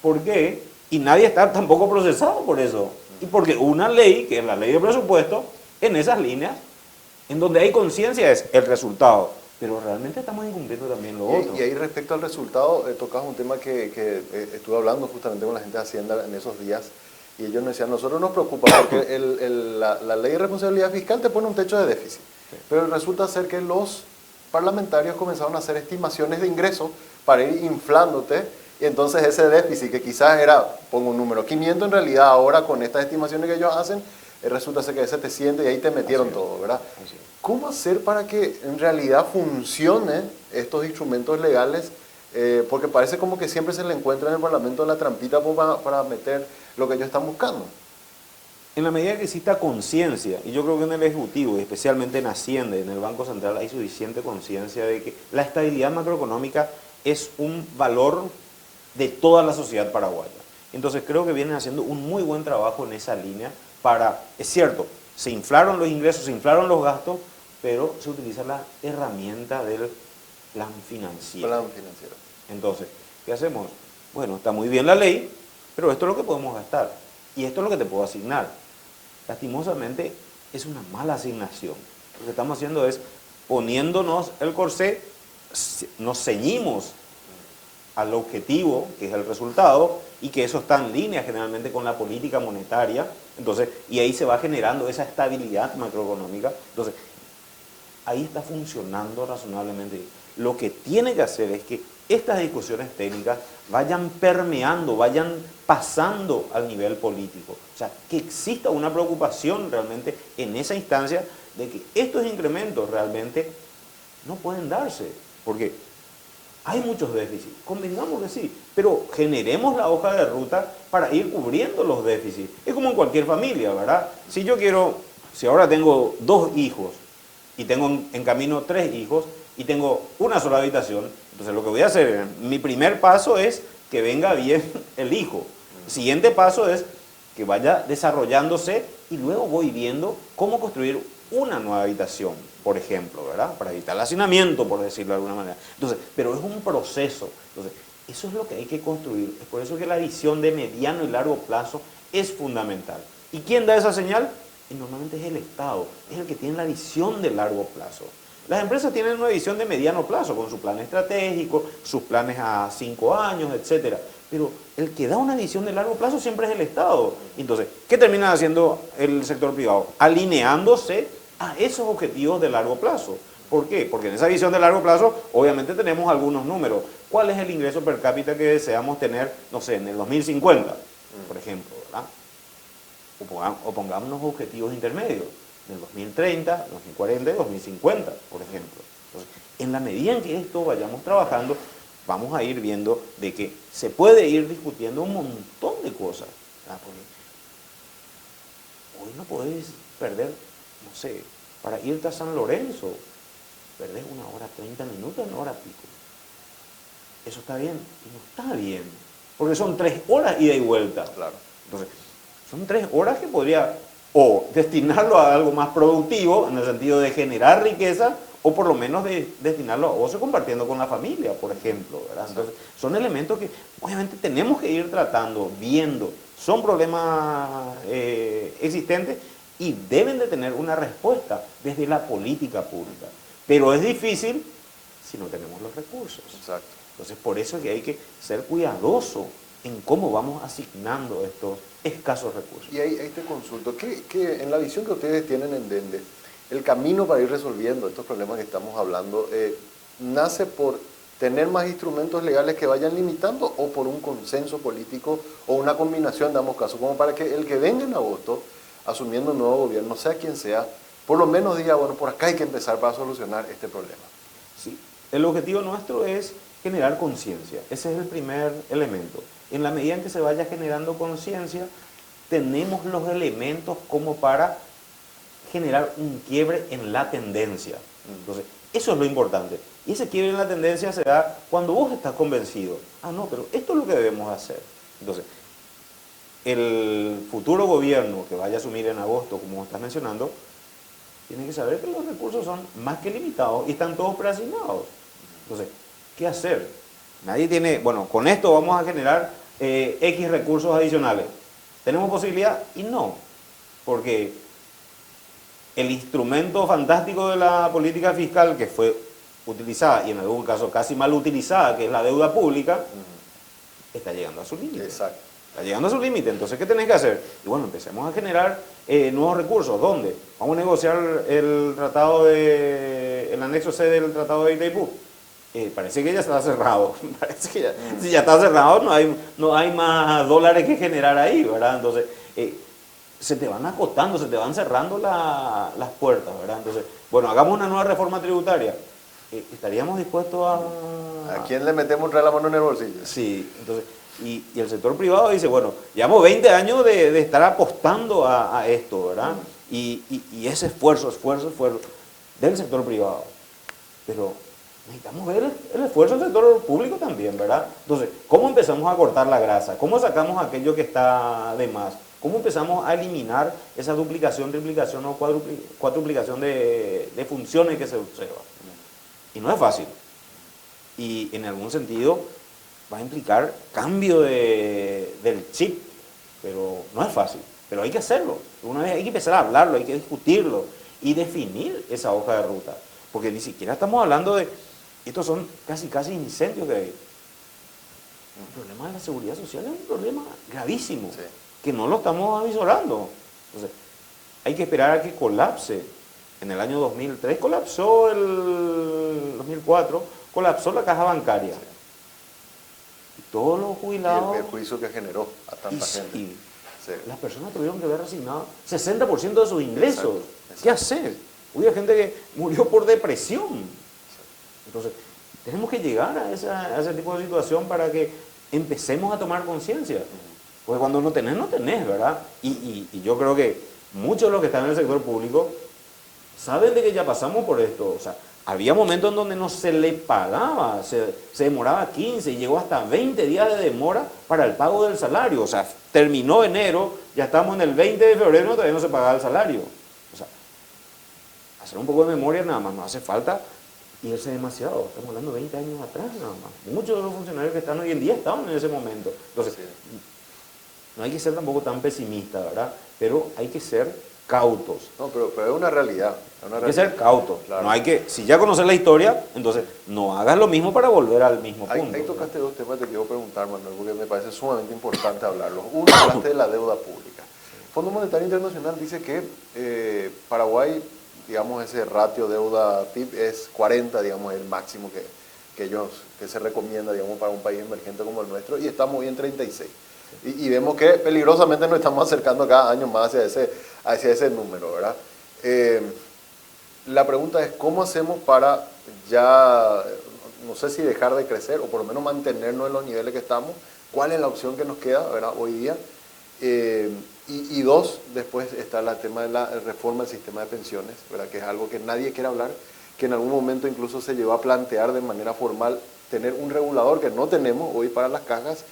¿Por qué? Y nadie está tampoco procesado por eso. Y porque una ley, que es la ley de presupuesto, en esas líneas, en donde hay conciencia es el resultado. Pero realmente estamos incumpliendo también lo otro. Y ahí respecto al resultado, tocas un tema que estuve hablando justamente con la gente de Hacienda en esos días, y ellos nos decían, nosotros nos preocupa porque la ley de responsabilidad fiscal te pone un techo de déficit, pero resulta ser que los parlamentarios comenzaron a hacer estimaciones de ingresos para ir inflándote, y entonces ese déficit que quizás era, pongo un número, 500, en realidad ahora con estas estimaciones que ellos hacen, resulta ser que es 700 y ahí te metieron todo, ¿verdad? ¿Cómo hacer para que en realidad funcionen estos instrumentos legales? Porque parece como que siempre se le encuentra en el Parlamento la trampita para meter lo que ellos están buscando. En la medida que exista conciencia, y yo creo que en el Ejecutivo, y especialmente en Hacienda y en el Banco Central, hay suficiente conciencia de que la estabilidad macroeconómica es un valor de toda la sociedad paraguaya. Entonces creo que vienen haciendo un muy buen trabajo en esa línea para, es cierto, se inflaron los ingresos, se inflaron los gastos, pero se utiliza la herramienta del plan financiero. Plan financiero. Entonces, ¿qué hacemos? Bueno, está muy bien la ley, pero esto es lo que podemos gastar y esto es lo que te puedo asignar. Lastimosamente, es una mala asignación. Lo que estamos haciendo es poniéndonos el corsé, nos ceñimos al objetivo, que es el resultado, y que eso está en línea generalmente con la política monetaria, entonces, y ahí se va generando esa estabilidad macroeconómica. Entonces, ahí está funcionando razonablemente. Lo que tiene que hacer es que estas discusiones técnicas vayan permeando, vayan pasando al nivel político. O sea, que exista una preocupación realmente en esa instancia de que estos incrementos realmente no pueden darse, porque hay muchos déficits, convengamos que sí, pero generemos la hoja de ruta para ir cubriendo los déficits. Es como en cualquier familia, ¿verdad? Si ahora tengo 2 hijos y tengo en camino 3 hijos y tengo una sola habitación, entonces lo que voy a hacer, mi primer paso es que venga bien el hijo. El siguiente paso es que vaya desarrollándose y luego voy viendo cómo construir una nueva habitación, por ejemplo, ¿verdad? Para evitar el hacinamiento, por decirlo de alguna manera. Entonces, pero es un proceso. Entonces, eso es lo que hay que construir. Es por eso que la visión de mediano y largo plazo es fundamental. ¿Y quién da esa señal? Y normalmente es el Estado, es el que tiene la visión de largo plazo. Las empresas tienen una visión de mediano plazo, con su plan estratégico, sus planes a 5 años, etc. Pero el que da una visión de largo plazo siempre es el Estado. Entonces, ¿qué termina haciendo el sector privado? Alineándose a esos objetivos de largo plazo. ¿Por qué? Porque en esa visión de largo plazo, obviamente tenemos algunos números. ¿Cuál es el ingreso per cápita que deseamos tener, no sé, en el 2050, por ejemplo, ¿verdad? O pongámonos objetivos intermedios, del 2030, 2040 y 2050, por ejemplo. Entonces, en la medida en que esto vayamos trabajando, vamos a ir viendo de que se puede ir discutiendo un montón de cosas. Porque hoy no podés perder, no sé, para irte a San Lorenzo, perdés 1 hora 30 minutos, 1 hora pico. Eso está bien y no está bien, porque son 3 horas ida y vuelta. Claro. Entonces, son 3 horas que podría o destinarlo a algo más productivo, en el sentido de generar riqueza, o por lo menos de destinarlo a ocio compartiendo con la familia, por ejemplo, ¿verdad? Entonces, son elementos que obviamente tenemos que ir tratando, viendo. Son problemas existentes y deben de tener una respuesta desde la política pública. Pero es difícil si no tenemos los recursos. Exacto. Entonces, por eso es que hay que ser cuidadoso en cómo vamos asignando estos escasos recursos. Y ahí te consulto, ¿qué en la visión que ustedes tienen en Dende, el camino para ir resolviendo estos problemas que estamos hablando, nace por tener más instrumentos legales que vayan limitando o por un consenso político o una combinación de ambos casos, como para que el que venga en agosto, asumiendo un nuevo gobierno, sea quien sea, por lo menos diga, bueno, por acá hay que empezar para solucionar este problema? Sí, el objetivo nuestro es generar conciencia, ese es el primer elemento. En la medida en que se vaya generando conciencia, tenemos los elementos como para generar un quiebre en la tendencia. Entonces, eso es lo importante. Y ese quiebre en la tendencia se da cuando vos estás convencido. Ah, no, pero esto es lo que debemos hacer. Entonces, el futuro gobierno que vaya a asumir en agosto, como estás mencionando, tiene que saber que los recursos son más que limitados y están todos preasignados. Entonces, ¿qué hacer? Nadie tiene, bueno, con esto vamos a generar X recursos adicionales. ¿Tenemos posibilidad? Y no, porque el instrumento fantástico de la política fiscal que fue utilizada, y en algún caso casi mal utilizada, que es la deuda pública, está llegando a su límite. Exacto. Está llegando a su límite. Entonces, ¿qué tenés que hacer? Y bueno, empecemos a generar nuevos recursos. ¿Dónde? Vamos a negociar el anexo C del Tratado de Itaipú. Parece que ya está cerrado. Parece que si ya está cerrado, no hay más dólares que generar ahí, ¿verdad? Entonces, se te van acotando, se te van cerrando las puertas, ¿verdad? Entonces, bueno, hagamos una nueva reforma tributaria. ¿Estaríamos dispuestos a...? ¿A quién le metemos otra la mano en el bolsillo? Sí, entonces, y el sector privado dice, bueno, llevamos 20 años de estar apostando a esto, ¿verdad? Y ese esfuerzo del sector privado. Pero necesitamos ver el esfuerzo del sector público también, ¿verdad? Entonces, ¿cómo empezamos a cortar la grasa? ¿Cómo sacamos aquello que está de más? ¿Cómo empezamos a eliminar esa duplicación, triplicación o cuadruplicación de funciones que se observa? Y no es fácil. Y en algún sentido va a implicar cambio del chip, pero no es fácil. Pero hay que hacerlo. Una vez hay que empezar a hablarlo, hay que discutirlo y definir esa hoja de ruta. Porque ni siquiera estamos hablando de... Estos son casi incendios que hay. El problema de la seguridad social es un problema gravísimo, sí, que no lo estamos avisorando. Entonces, hay que esperar a que colapse. En el año 2003 colapsó, el 2004 colapsó la caja bancaria. Sí. Y todos los jubilados... Y el perjuicio que generó a tanta gente. Y sí, las personas tuvieron que ver resignado 60% de sus ingresos. Exacto. ¿Qué hacer? Hubo gente que murió por depresión. Entonces, tenemos que llegar a ese tipo de situación para que empecemos a tomar conciencia. Porque cuando no tenés, ¿verdad? Y yo creo que muchos de los que están en el sector público saben de que ya pasamos por esto. O sea, había momentos en donde no se le pagaba, se demoraba 15 y llegó hasta 20 días de demora para el pago del salario. O sea, terminó enero, ya estamos en el 20 de febrero y todavía no se pagaba el salario. O sea, hacer un poco de memoria nada más, no hace falta irse demasiado. Estamos hablando de 20 años atrás nada más. Muchos de los funcionarios que están hoy en día estaban en ese momento. Entonces, no hay que ser tampoco tan pesimista, ¿verdad? Pero hay que ser cautos. No, pero es una realidad. Hay que ser cautos. Claro. No hay que, si ya conoces la historia, entonces no hagas lo mismo para volver al mismo punto. Ahí tocaste dos temas que te quiero preguntar, Manuel, porque me parece sumamente importante hablarlos. Uno, hablaste de la deuda pública. El Fondo Monetario Internacional dice que Paraguay, digamos, ese ratio deuda-PIB es 40, digamos, el máximo que se recomienda, digamos, para un país emergente como el nuestro, y estamos hoy en 36. Y vemos que peligrosamente nos estamos acercando cada año más hacia ese número, ¿verdad? La pregunta es, ¿cómo hacemos para ya, no sé si dejar de crecer, o por lo menos mantenernos en los niveles que estamos? ¿Cuál es la opción que nos queda, ¿verdad?, hoy día? Y dos, después está el tema de la reforma del sistema de pensiones, ¿verdad?, que es algo que nadie quiere hablar, que en algún momento incluso se llegó a plantear de manera formal tener un regulador que no tenemos hoy para las cajas,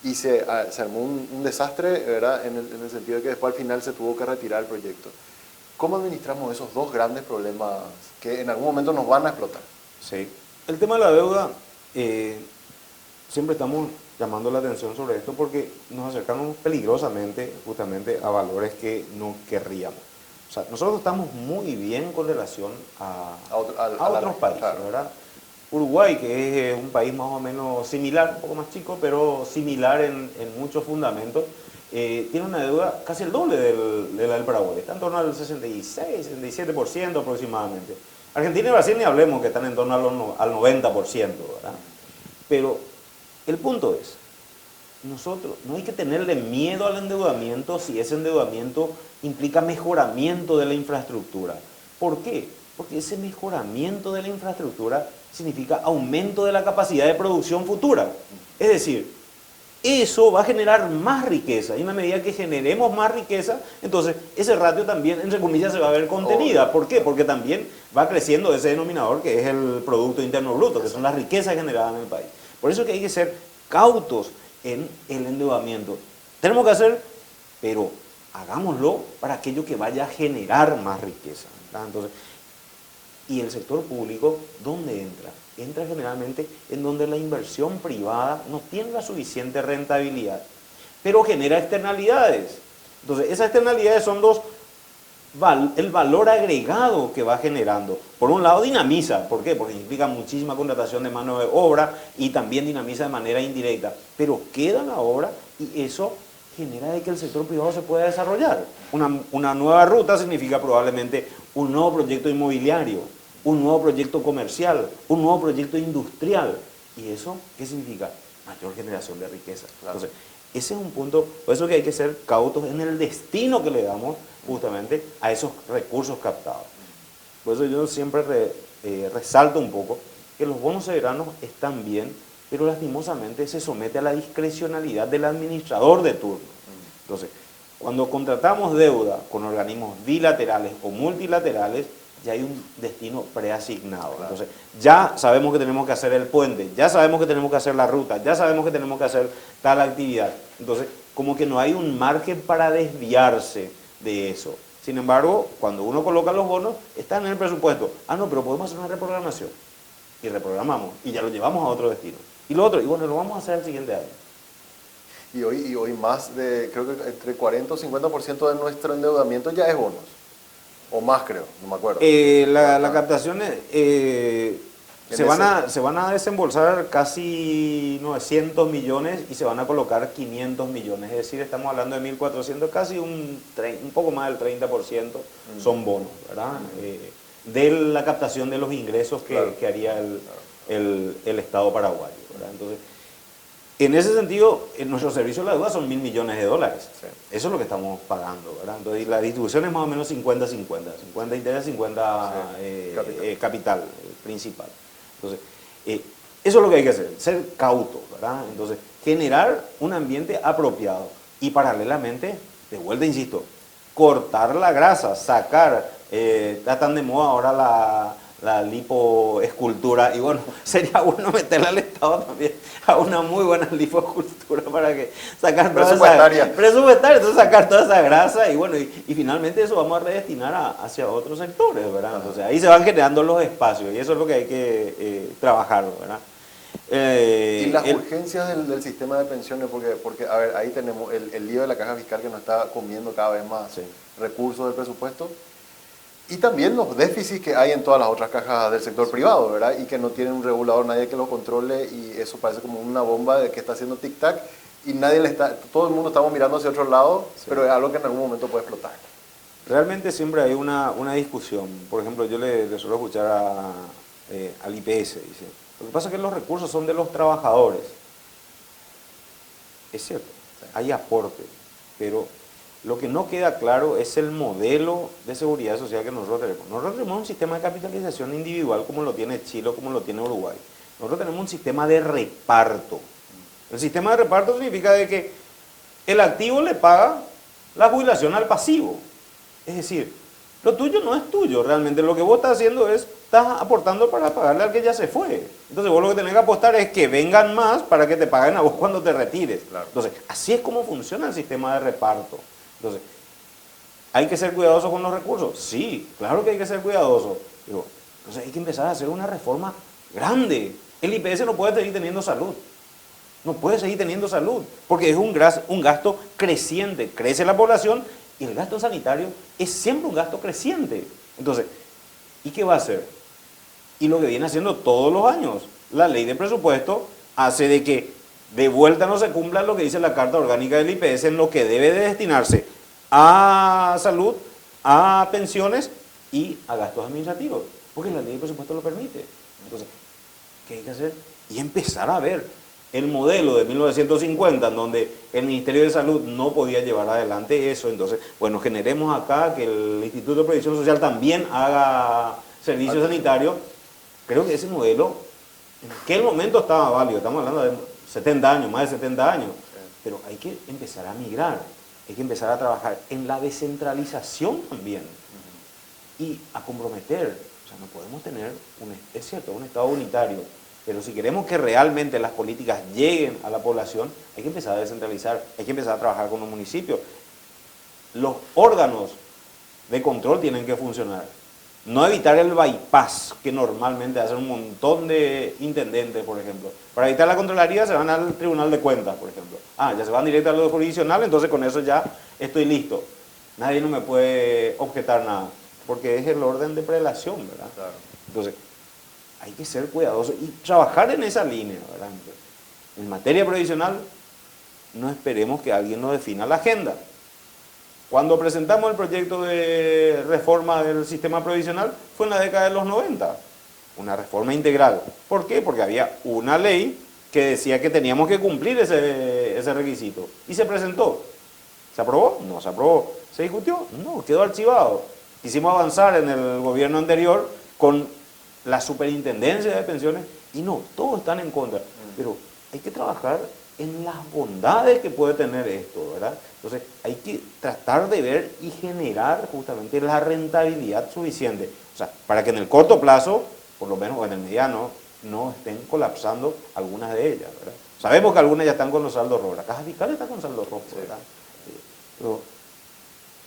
y se armó un desastre, ¿verdad?, en el sentido de que después al final se tuvo que retirar el proyecto. ¿Cómo administramos esos dos grandes problemas que en algún momento nos van a explotar? Sí, el tema de la deuda, siempre estamos llamando la atención sobre esto porque nos acercamos peligrosamente justamente a valores que no querríamos. O sea, nosotros estamos muy bien con relación a otros países, claro, ¿verdad? Uruguay, que es un país más o menos similar, un poco más chico, pero similar en muchos fundamentos, tiene una deuda casi el doble de la del Paraguay. Está en torno al 66, 67% aproximadamente. Argentina y Brasil ni hablemos, que están en torno al 90%, ¿verdad? Pero el punto es, nosotros no hay que tenerle miedo al endeudamiento si ese endeudamiento implica mejoramiento de la infraestructura. ¿Por qué? Porque ese mejoramiento de la infraestructura significa aumento de la capacidad de producción futura. Es decir, eso va a generar más riqueza, y en la medida que generemos más riqueza, entonces ese ratio también, entre comillas, se va a ver contenida. ¿Por qué? Porque también va creciendo ese denominador que es el Producto Interno Bruto, que son las riquezas generadas en el país. Por eso que hay que ser cautos en el endeudamiento. Tenemos que hacer, pero hagámoslo para aquello que vaya a generar más riqueza, ¿verdad? Entonces, Y el sector público, ¿dónde entra? Entra generalmente en donde la inversión privada no tiene la suficiente rentabilidad, pero genera externalidades. Entonces, esas externalidades son el valor agregado que va generando. Por un lado, dinamiza. ¿Por qué? Porque implica muchísima contratación de mano de obra y también dinamiza de manera indirecta. Pero queda la obra y eso genera de que el sector privado se pueda desarrollar. Una nueva ruta significa probablemente un nuevo proyecto inmobiliario, un nuevo proyecto comercial, un nuevo proyecto industrial. ¿Y eso qué significa? Mayor generación de riqueza. Entonces, ese es un punto, por eso que hay que ser cautos en el destino que le damos justamente a esos recursos captados. Por eso yo siempre resalto un poco que los bonos soberanos están bien, pero lastimosamente se somete a la discrecionalidad del administrador de turno. Entonces, cuando contratamos deuda con organismos bilaterales o multilaterales, ya hay un destino preasignado. Claro. Entonces, ya sabemos que tenemos que hacer el puente, ya sabemos que tenemos que hacer la ruta, ya sabemos que tenemos que hacer tal actividad. Entonces, como que no hay un margen para desviarse de eso. Sin embargo, cuando uno coloca los bonos, están en el presupuesto. Ah, no, pero podemos hacer una reprogramación. Y reprogramamos, y ya lo llevamos a otro destino. Y lo otro, y bueno, lo vamos a hacer el siguiente año. Y hoy más de, creo que entre 40 o 50% de nuestro endeudamiento ya es bonos. O más, creo, no me acuerdo. La captación se van a desembolsar casi 900 millones y se van a colocar 500 millones. Es decir, estamos hablando de 1.400, casi un poco más del 30% son bonos, ¿verdad? De la captación de los ingresos que haría el Estado paraguayo, ¿verdad? Entonces, en ese sentido, en nuestro servicio de la deuda son $1.000 millones. Sí. Eso es lo que estamos pagando, ¿verdad? Entonces, la distribución es más o menos 50-50. 50 interés, 50 capital principal. Entonces, eso es lo que hay que hacer, ser cauto, ¿verdad? Entonces, generar un ambiente apropiado y paralelamente, de vuelta insisto, cortar la grasa, sacar, está tan de moda ahora la lipoescultura, y bueno, sería bueno meterle al Estado también a una muy buena lipoescultura para que sacar toda entonces sacar toda esa grasa y bueno, y finalmente eso vamos a redestinar hacia otros sectores, ¿verdad? Entonces ahí se van generando los espacios y eso es lo que hay que trabajar, ¿verdad? Y las urgencias del sistema de pensiones, porque a ver, ahí tenemos el lío de la caja fiscal que nos está comiendo cada vez más recursos del presupuesto. Y también los déficits que hay en todas las otras cajas del sector privado, ¿verdad? Y que no tienen un regulador, nadie que lo controle, y eso parece como una bomba de que está haciendo tic-tac y todo el mundo estamos mirando hacia otro lado, pero es algo que en algún momento puede explotar. Realmente siempre hay una discusión. Por ejemplo, yo le suelo escuchar al IPS, dice, lo que pasa es que los recursos son de los trabajadores. Es cierto, hay aporte, pero lo que no queda claro es el modelo de seguridad social que nosotros tenemos. Nosotros tenemos un sistema de capitalización individual como lo tiene Chile o como lo tiene Uruguay. Nosotros tenemos un sistema de reparto. El sistema de reparto significa de que el activo le paga la jubilación al pasivo. Es decir, lo tuyo no es tuyo. Realmente lo que vos estás haciendo estás aportando para pagarle al que ya se fue. Entonces vos lo que tenés que apostar es que vengan más para que te paguen a vos cuando te retires. Claro. Entonces, así es como funciona el sistema de reparto. Entonces, ¿hay que ser cuidadoso con los recursos? Sí, claro que hay que ser cuidadoso. Digo, entonces hay que empezar a hacer una reforma grande. El IPS no puede seguir teniendo salud. No puede seguir teniendo salud, porque es un gasto creciente. Crece la población y el gasto sanitario es siempre un gasto creciente. Entonces, ¿y qué va a hacer? Y lo que viene haciendo todos los años, la ley de presupuesto hace de que de vuelta no se cumpla lo que dice la Carta Orgánica del IPS en lo que debe de destinarse a salud, a pensiones y a gastos administrativos, porque la ley de presupuesto lo permite. Entonces, ¿qué hay que hacer? Y empezar a ver el modelo de 1950, en donde el Ministerio de Salud no podía llevar adelante eso. Entonces, bueno, generemos acá que el Instituto de Previsión Social también haga servicio sanitario. Creo que ese modelo en aquel momento estaba válido, estamos hablando de 70 años, más de 70 años, pero hay que empezar a migrar, hay que empezar a trabajar en la descentralización también y a comprometer. O sea, no podemos tener, es cierto, un Estado unitario, pero si queremos que realmente las políticas lleguen a la población, hay que empezar a descentralizar, hay que empezar a trabajar con los municipios. Los órganos de control tienen que funcionar. No evitar el bypass que normalmente hacen un montón de intendentes, por ejemplo. Para evitar la Contraloría se van al Tribunal de Cuentas, por ejemplo. Ya se van directo a lo jurisdiccional, entonces con eso ya estoy listo. Nadie no me puede objetar nada, porque es el orden de prelación, ¿verdad? Claro. Entonces, hay que ser cuidadoso y trabajar en esa línea, ¿verdad? En materia previsional, no esperemos que alguien nos defina la agenda. Cuando presentamos el proyecto de reforma del sistema provisional fue en la década de los 90, una reforma integral. ¿Por qué? Porque había una ley que decía que teníamos que cumplir ese requisito y se presentó. ¿Se aprobó? No se aprobó. ¿Se discutió? No, quedó archivado. Quisimos avanzar en el gobierno anterior con la superintendencia de pensiones y no, todos están en contra. Pero hay que trabajar en las bondades que puede tener esto, ¿verdad? Entonces hay que tratar de ver y generar justamente la rentabilidad suficiente. O sea, para que en el corto plazo, por lo menos o en el mediano, no estén colapsando algunas de ellas, ¿verdad? Sabemos que algunas ya están con los saldos rojos. La Caja Fiscal está con saldo rojo, ¿verdad? Pero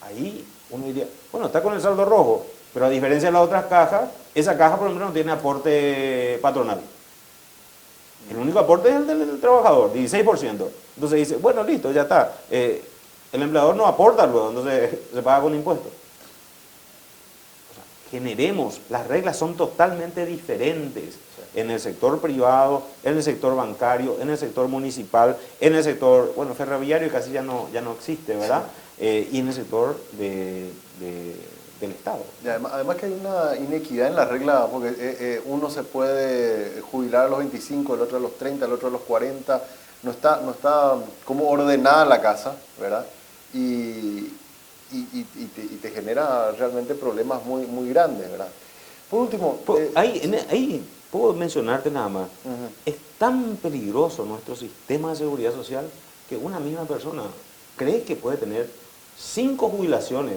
ahí uno diría, bueno, está con el saldo rojo, pero a diferencia de las otras cajas, esa caja, por ejemplo, no tiene aporte patronal. El único aporte es el del trabajador, 16%. Entonces dice, bueno, listo, ya está. El empleador no aporta luego, entonces se paga con impuestos. O sea, generemos, las reglas son totalmente diferentes en el sector privado, en el sector bancario, en el sector municipal, en el sector, bueno, ferroviario casi ya no existe, ¿verdad? Y en el sector del Estado. Y además que hay una inequidad en la regla, porque uno se puede jubilar a los 25, el otro a los 30, el otro a los 40, no está como ordenada la casa, ¿verdad? Y te genera realmente problemas muy grandes, ¿verdad? Por último... Ahí puedo mencionarte nada más. Es tan peligroso nuestro sistema de seguridad social que una misma persona cree que puede tener 5 jubilaciones.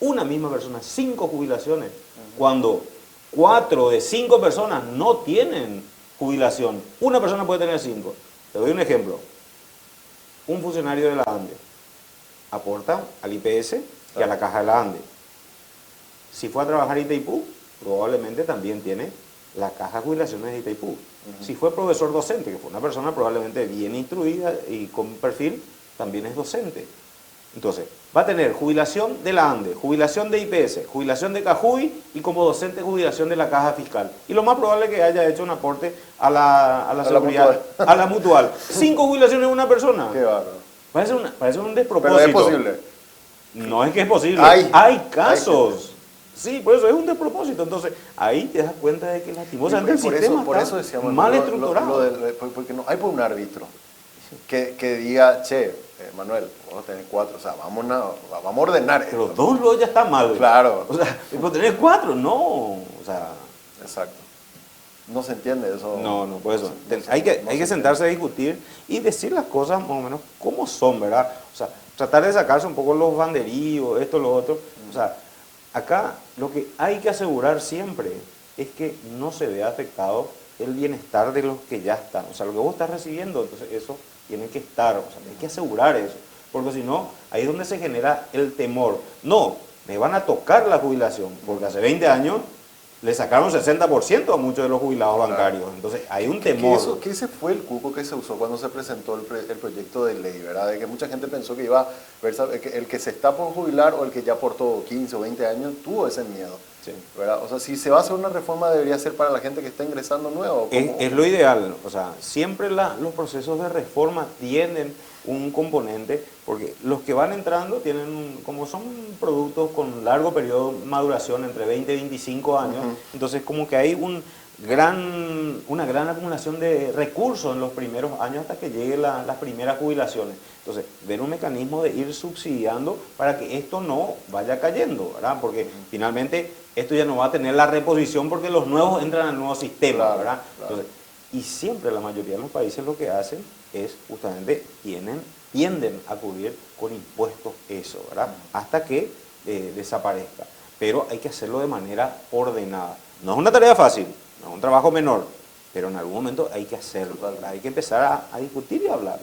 Una misma persona, 5 jubilaciones, cuando 4 de 5 personas no tienen jubilación. Una persona puede tener 5. Te doy un ejemplo. Un funcionario de la ANDE aporta al IPS y a la caja de la ANDE. Si fue a trabajar en Itaipú, probablemente también tiene la caja de jubilaciones de Itaipú. Si fue profesor docente, que fue una persona probablemente bien instruida y con perfil, también es docente. Entonces, va a tener jubilación de la ANDE, jubilación de IPS, jubilación de Cajuy y como docente jubilación de la Caja Fiscal. Y lo más probable es que haya hecho un aporte a la seguridad, a la mutual. 5 jubilaciones de una persona. Qué bárbaro. Parece un despropósito. Pero es posible. No es que es posible. Hay casos. Sí, por eso es un despropósito. Entonces, ahí te das cuenta de que lastimosamente el sistema está mal estructurado. Porque no hay por un árbitro que diga, che, Manuel, vamos a tener 4, o sea, vamos a ordenar esto. Pero 2 luego ya está mal. Claro. O sea, por tener 4, no. O sea, exacto. No se entiende eso. No, por eso. Hay que sentarse a discutir y decir las cosas más o menos como son, ¿verdad? O sea, tratar de sacarse un poco los banderíos, esto, lo otro. O sea, acá lo que hay que asegurar siempre es que no se vea afectado el bienestar de los que ya están. O sea, lo que vos estás recibiendo, entonces eso tiene que estar, o sea, hay que asegurar eso. Porque si no, ahí es donde se genera el temor. No, me van a tocar la jubilación, porque hace 20 años le sacaron 60% a muchos de los jubilados bancarios. Entonces hay un temor. Que ese fue el cuco que se usó cuando se presentó el proyecto de ley, ¿verdad? De que mucha gente pensó que iba a ver, el que se está por jubilar o el que ya aportó 15 o 20 años tuvo ese miedo. Sí. ¿Verdad? O sea, si se va a hacer una reforma debería ser para la gente que está ingresando nuevo. Es lo ideal. O sea, siempre los procesos de reforma tienen un componente, porque los que van entrando tienen, como son productos con largo periodo de maduración, entre 20 y 25 años, entonces como que hay una gran acumulación de recursos en los primeros años hasta que lleguen las primeras jubilaciones. Entonces, ver un mecanismo de ir subsidiando para que esto no vaya cayendo, ¿verdad? Porque finalmente esto ya no va a tener la reposición porque los nuevos entran al nuevo sistema, ¿verdad? Entonces, y siempre la mayoría de los países lo que hacen es justamente tienden a cubrir con impuestos eso, ¿verdad? Hasta que desaparezca. Pero hay que hacerlo de manera ordenada. No es una tarea fácil, no es un trabajo menor, pero en algún momento hay que hacerlo, ¿verdad? Hay que empezar a discutir y a hablar.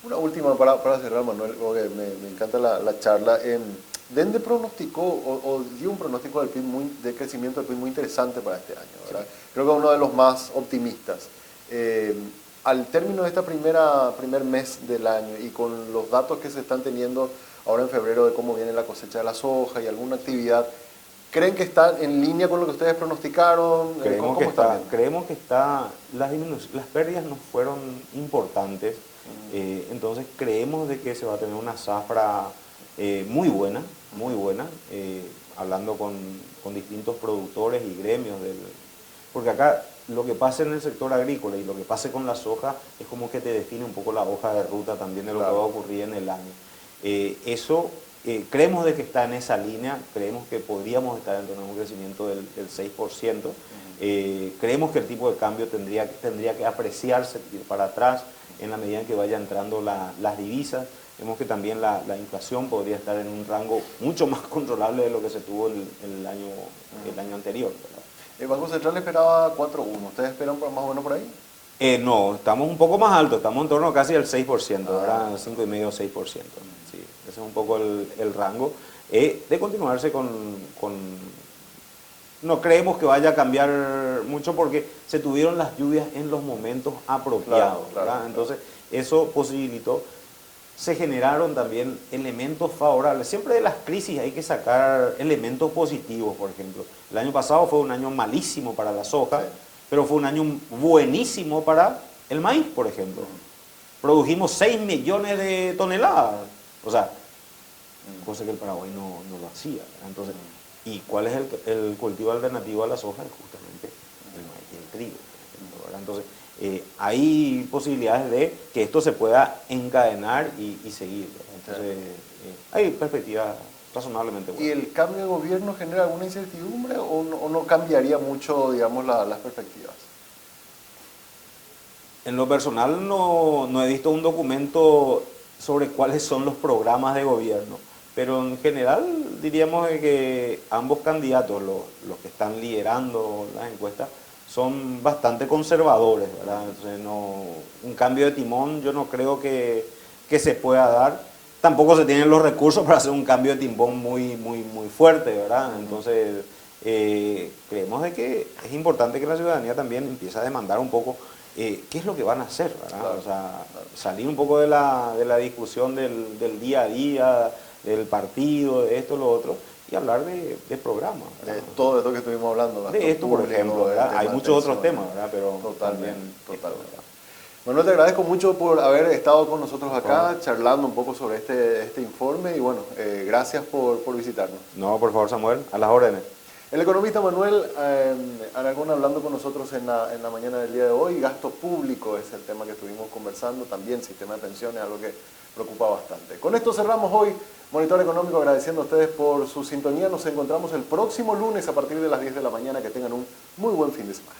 Una última para cerrar, Manuel, porque me encanta la charla. Dende pronosticó o dio un pronóstico del PIB de crecimiento del PIB muy interesante para este año, ¿verdad? Sí. Creo que es uno de los más optimistas. Al término de este primer mes del año y con los datos que se están teniendo ahora en febrero de cómo viene la cosecha de la soja y alguna actividad, ¿creen que está en línea con lo que ustedes pronosticaron? Creemos que está, las pérdidas no fueron importantes, entonces creemos de que se va a tener una zafra muy buena, hablando con distintos productores y gremios, porque acá lo que pasa en el sector agrícola y lo que pase con la soja es como que te define un poco la hoja de ruta también de lo que va a ocurrir en el año. Creemos de que está en esa línea, creemos que podríamos estar en un crecimiento del 6%, creemos que el tipo de cambio tendría que apreciarse, ir para atrás en la medida en que vaya entrando las divisas. Vemos que también la inflación podría estar en un rango mucho más controlable de lo que se tuvo el año anterior, ¿verdad? El Banco Central esperaba 4.1, ¿ustedes esperan más o menos por ahí? No, estamos un poco más altos, estamos en torno casi al 6%, ¿verdad? 5,5 o 6%. Sí, ese es un poco el rango. De continuarse no creemos que vaya a cambiar mucho porque se tuvieron las lluvias en los momentos apropiados, ¿verdad? Entonces, eso posibilitó. Se generaron también elementos favorables. Siempre de las crisis hay que sacar elementos positivos, por ejemplo. El año pasado fue un año malísimo para la soja, sí, pero fue un año buenísimo para el maíz, por ejemplo. Produjimos 6 millones de toneladas, o sea, cosa que el Paraguay no lo hacía. Entonces, ¿y cuál es el cultivo alternativo a la soja? Es justamente el maíz y el trigo, ¿verdad? Entonces, hay posibilidades de que esto se pueda encadenar y seguir. Entonces, hay perspectivas razonablemente buenas. ¿Y el cambio de gobierno genera alguna incertidumbre o no cambiaría mucho, digamos, las perspectivas? En lo personal no he visto un documento sobre cuáles son los programas de gobierno, pero en general diríamos que ambos candidatos, los que están liderando las encuestas, son bastante conservadores, ¿verdad? Entonces, un cambio de timón yo no creo que se pueda dar. Tampoco se tienen los recursos para hacer un cambio de timón muy fuerte, ¿verdad? Entonces, creemos de que es importante que la ciudadanía también empiece a demandar un poco qué es lo que van a hacer, ¿verdad? Claro, o sea, salir un poco de la discusión del día a día, del partido, de esto, lo otro, y hablar de programas. De todo esto que estuvimos hablando. De esto, por ejemplo, ¿verdad? Hay muchos otros temas, ¿verdad? Pero totalmente. Manuel, te agradezco mucho por haber estado con nosotros acá, charlando un poco sobre este informe y bueno, gracias por visitarnos. No, por favor, Samuel, a las órdenes. El economista Manuel Aragón hablando con nosotros en la mañana del día de hoy. Gasto público es el tema que estuvimos conversando, también sistema de pensiones, algo que preocupa bastante. Con esto cerramos hoy Monitor Económico, agradeciendo a ustedes por su sintonía. Nos encontramos el próximo lunes a partir de las 10 de la mañana. Que tengan un muy buen fin de semana.